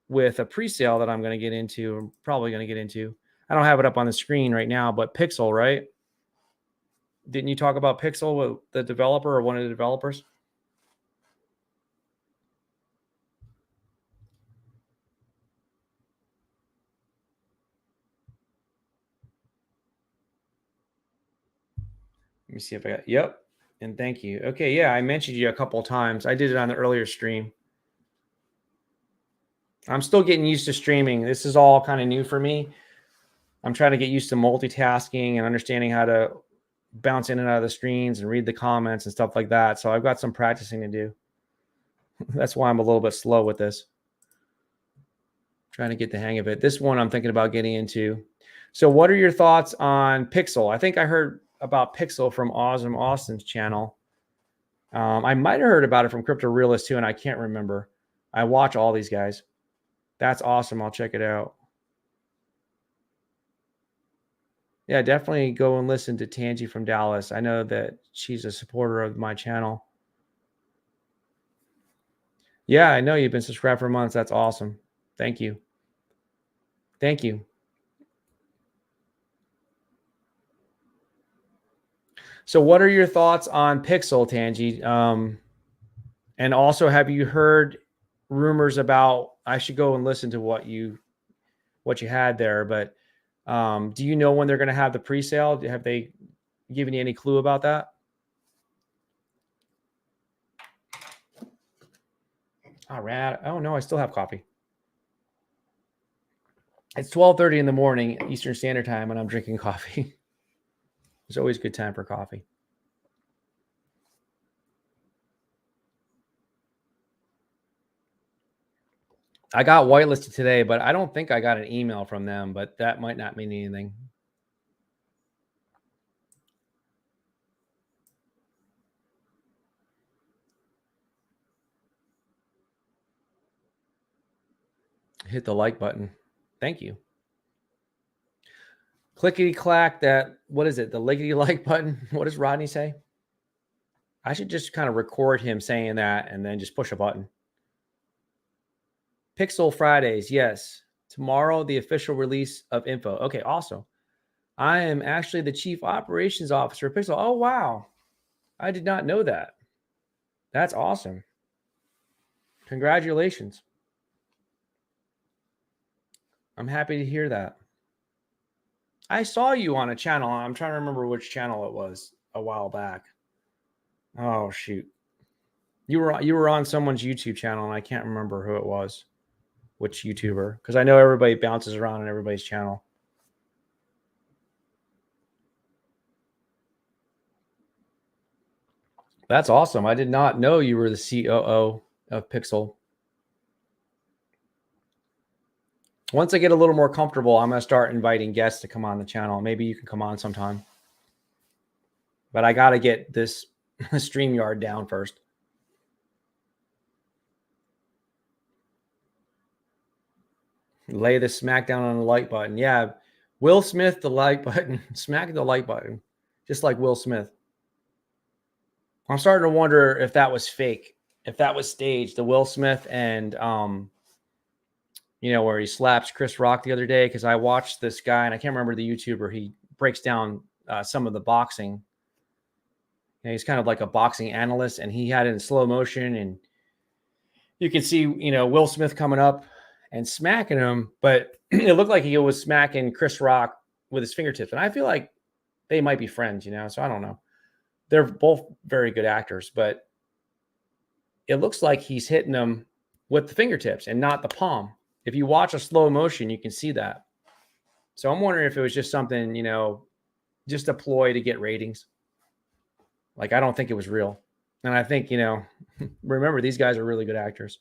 with a pre-sale that I'm going to get into. I'm probably going to get into. I don't have it up on the screen right now, but Pixul, right? Didn't you talk about Pixul with the developer or one of the developers? Let me see if I got, yep. And thank you. Okay, yeah, I mentioned you a couple of times. I did it on the earlier stream. I'm still getting used to streaming. This is all kind of new for me. I'm trying to get used to multitasking and understanding how to bounce in and out of the screens and read the comments and stuff like that. So I've got some practicing to do. That's why I'm a little bit slow with this. Trying to get the hang of it. This one I'm thinking about getting into. So what are your thoughts on Pixul? I think I heard about Pixul from Awesome Austin's channel. I might have heard about it from Crypto Realist too, and I can't remember. I watch all these guys. That's awesome. I'll check it out. Yeah, definitely go and listen to Tangi from Dallas. I know that she's a supporter of my channel. Yeah, I know you've been subscribed for months. That's awesome. Thank you. Thank you. So what are your thoughts on Pixul, Tangi? And also, have you heard rumors about, I should go and listen to what you had there, but do you know when they're going to have the pre-sale? Have they given you any clue about that? I ran out. Oh no, I still have coffee. It's 12:30 in the morning Eastern Standard Time and I'm drinking coffee. It's always a good time for coffee. I got whitelisted today, but I don't think I got an email from them, but that might not mean anything. Hit the like button. Thank you. Clickety clack that, what is it? The lickety like button. What does Rodney say? I should just kind of record him saying that and then just push a button. Pixul Fridays. Yes. Tomorrow, the official release of info. Okay, awesome. I am actually the chief operations officer of Pixul. Oh, wow. I did not know that. That's awesome. Congratulations. I'm happy to hear that. I saw you on a channel. I'm trying to remember which channel it was a while back. Oh, shoot. You were on someone's YouTube channel, and I can't remember who it was, which YouTuber, because I know everybody bounces around on everybody's channel. That's awesome. I did not know you were the COO of Pixul. Once I get a little more comfortable, I'm going to start inviting guests to come on the channel. Maybe you can come on sometime. But I got to get this StreamYard down first. Lay the smackdown on the like button. Yeah, Will Smith, the like button. Smack the like button. Just like Will Smith. I'm starting to wonder if that was fake. If that was staged. The Will Smith and, where he slaps Chris Rock the other day. Because I watched this guy, and I can't remember the YouTuber. He breaks down some of the boxing. And he's kind of like a boxing analyst. And he had it in slow motion. And you can see, Will Smith coming up and smacking him, but it looked like he was smacking Chris Rock with his fingertips. And I feel like they might be friends, so I don't know. They're both very good actors, but it looks like he's hitting them with the fingertips and not the palm. If you watch a slow motion, you can see that. So I'm wondering if it was just something, just a ploy to get ratings. Like, I don't think it was real. And I think, remember, these guys are really good actors.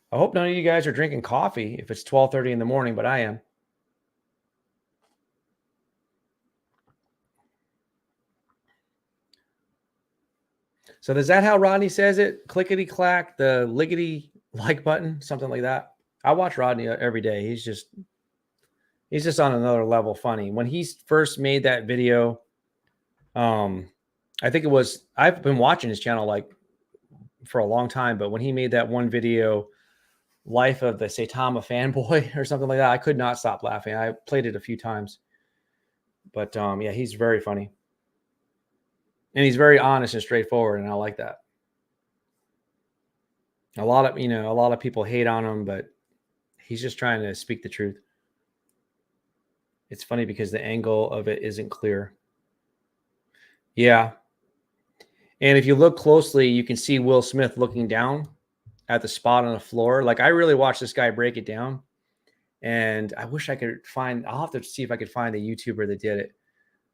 I hope none of you guys are drinking coffee if it's 12:30 in the morning, but I am. So is that how Rodney says it? Clickety clack, the liggity like button, something like that. I watch Rodney every day. He's just on another level funny. When he first made that video, I think it was, I've been watching his channel like for a long time, but when he made that one video, Life of the Saitama Fanboy or something like that, I could not stop laughing. I played it a few times. But yeah, he's very funny. And he's very honest and straightforward, and I like that. A lot of people hate on him, but he's just trying to speak the truth. It's funny because the angle of it isn't clear. Yeah. And if you look closely, you can see Will Smith looking down at the spot on the floor. Like, I really watched this guy break it down. And I wish I could find, I'll have to see if I could find the YouTuber that did it.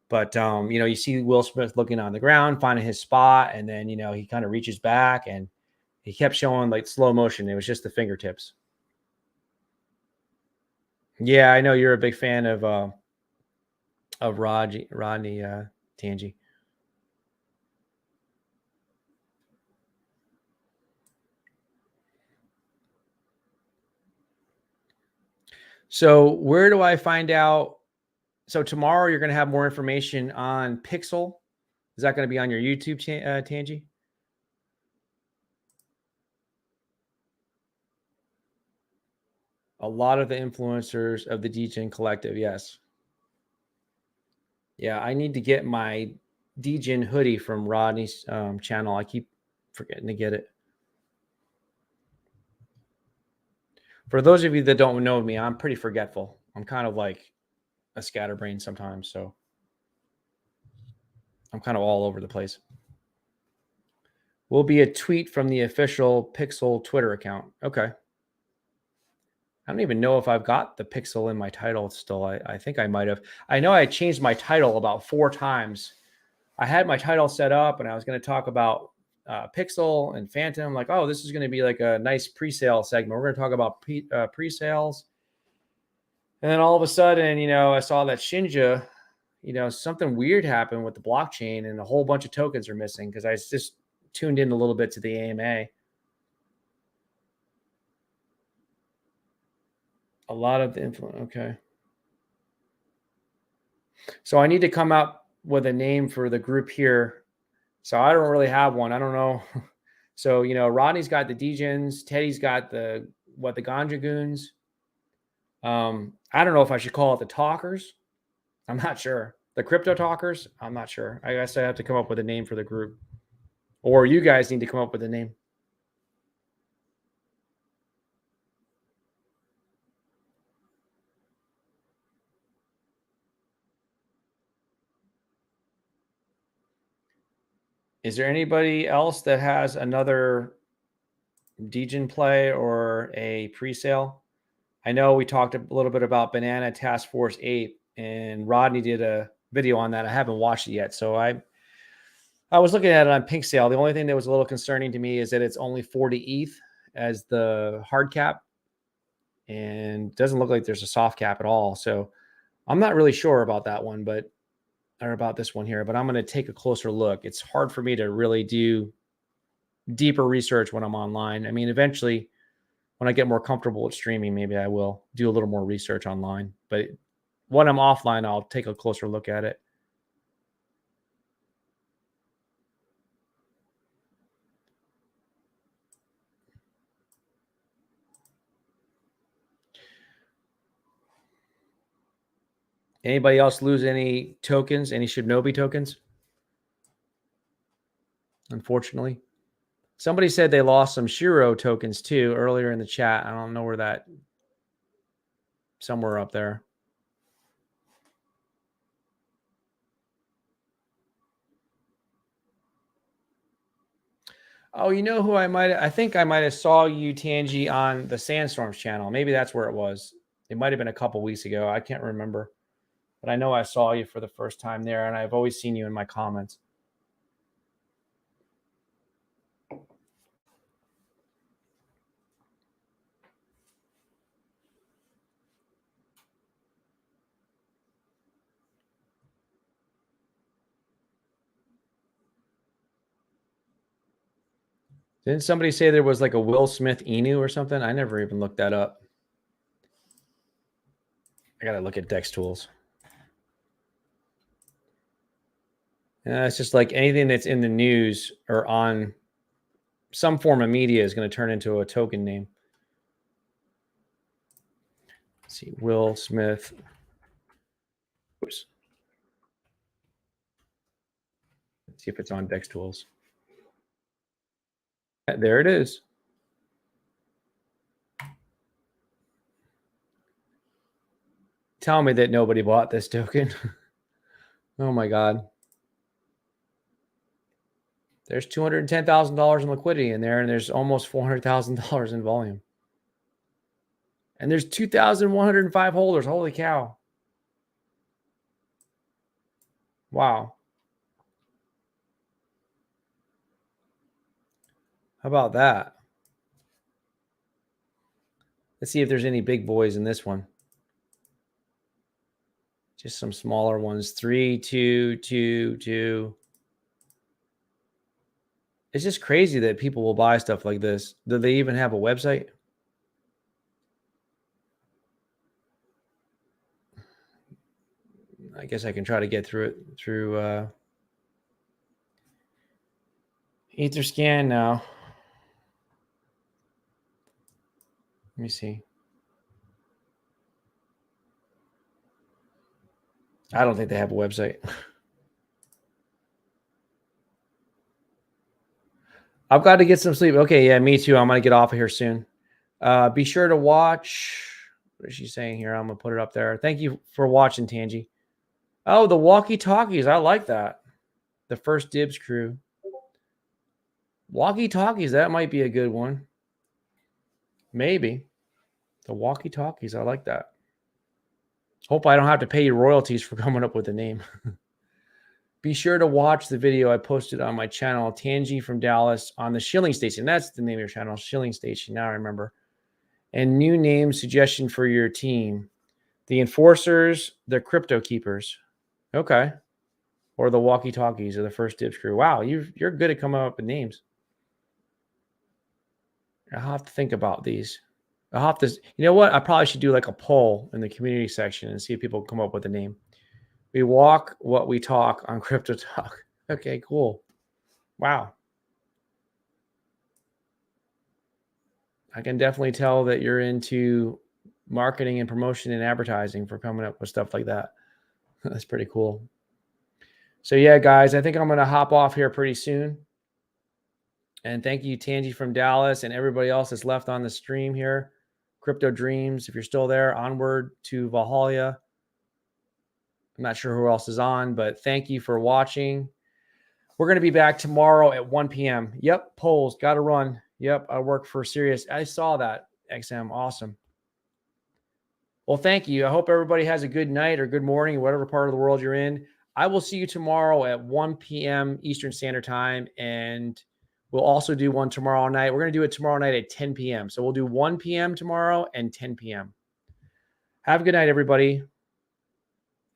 But, you know, you see Will Smith looking on the ground, finding his spot. And then, you know, he kind of reaches back and he kept showing like slow motion. It was just the fingertips. Yeah, I know you're a big fan of Rodney Tangi. So where do I find out? So tomorrow you're going to have more information on Pixul. Is that going to be on your YouTube, Tangi? A lot of the influencers of the DJing Collective, yes. Yeah, I need to get my DJing hoodie from Rodney's channel. I keep forgetting to get it. For those of you that don't know me, I'm pretty forgetful. I'm kind of like a scatterbrain sometimes, so I'm kind of all over the place. Will be a tweet from the official Pixul Twitter account. Okay. I don't even know if I've got the Pixul in my title still. I think I might have. I know I changed my title about 4 times. I had my title set up and I was going to talk about Pixul and Phantom. Like, oh, this is going to be like a nice pre-sale segment. We're going to talk about pre-sales. And then all of a sudden, you know, I saw that Shinja, you know, something weird happened with the blockchain and a whole bunch of tokens are missing because I just tuned in a little bit to the AMA. A lot of the influence. Okay. So I need to come up with a name for the group here. So I don't really have one. I don't know. So, you know, Rodney's got the Degens. Teddy's got the Ganja Goons. I don't know if I should call it the Talkers. I'm not sure. The Crypto Talkers. I'm not sure. I guess I have to come up with a name for the group. Or you guys need to come up with a name. Is there anybody else that has another Degen play or a pre-sale? I know we talked a little bit about Banana Task Force 8, and Rodney did a video on that. I haven't watched it yet. So I was looking at it on Pink Sale. The only thing that was a little concerning to me is that it's only 40 ETH as the hard cap, and doesn't look like there's a soft cap at all. So I'm not really sure about that one, or about this one here, but I'm going to take a closer look. It's hard for me to really do deeper research when I'm online. I mean, eventually when I get more comfortable with streaming, maybe I will do a little more research online, but when I'm offline, I'll take a closer look at it. Anybody else lose any tokens, any Shibnobi tokens? Unfortunately. Somebody said they lost some Shiro tokens too earlier in the chat. I don't know where that, somewhere up there. Oh, you know who I think I might have saw you, Tangi, on the Sandstorms channel. Maybe that's where it was. It might have been a couple weeks ago. I can't remember. But I know I saw you for the first time there, and I've always seen you in my comments. Didn't somebody say there was like a Will Smith Inu or something? I never even looked that up. I got to look at Dex Tools. It's just like anything that's in the news or on some form of media is going to turn into a token name. Let's see, Will Smith. Oops. Let's see if it's on Dex Tools. There it is. Tell me that nobody bought this token. Oh my God. There's $210,000 in liquidity in there, and there's almost $400,000 in volume. And there's 2,105 holders. Holy cow. Wow. How about that? Let's see if there's any big boys in this one. Just some smaller ones. 3, 2, 2, 2. It's just crazy that people will buy stuff like this. Do they even have a website? I guess I can try to get through it through Etherscan now. Let me see. I don't think they have a website. I've got to get some sleep. Okay, yeah, me too. I'm going to get off of here soon. Be sure to watch. What is she saying here? I'm going to put it up there. Thank you for watching, Tangi. Oh, the walkie-talkies. I like that. The First Dibs crew. Walkie-talkies. That might be a good one. Maybe. The walkie-talkies. I like that. Hope I don't have to pay you royalties for coming up with a name. Be sure to watch the video I posted on my channel, Tangi from Dallas, on the Shilling Station. That's the name of your channel, Shilling Station. Now I remember. And new name suggestion for your team. The Enforcers, the Crypto Keepers. Okay. Or the Walkie-Talkies or the First Dibs crew. Wow, you're good at coming up with names. I'll have to think about these. I'll have to, you know what? I probably should do like a poll in the community section and see if people come up with a name. We walk what we talk on Crypto Talk. Okay, cool. Wow. I can definitely tell that you're into marketing and promotion and advertising for coming up with stuff like that. That's pretty cool. So yeah, guys, I think I'm going to hop off here pretty soon. And thank you, Tangi from Dallas, and everybody else that's left on the stream here. Crypto Dreams, if you're still there, onward to Valhalla. I'm not sure who else is on, but thank you for watching. We're going to be back tomorrow at 1 p.m. Yep, polls, got to run. Yep, I work for Sirius. I saw that, XM. Awesome. Well, thank you. I hope everybody has a good night or good morning, whatever part of the world you're in. I will see you tomorrow at 1 p.m. Eastern Standard Time, and we'll also do one tomorrow night. We're going to do it tomorrow night at 10 p.m. So we'll do 1 p.m. tomorrow and 10 p.m. Have a good night, everybody,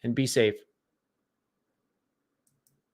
and be safe.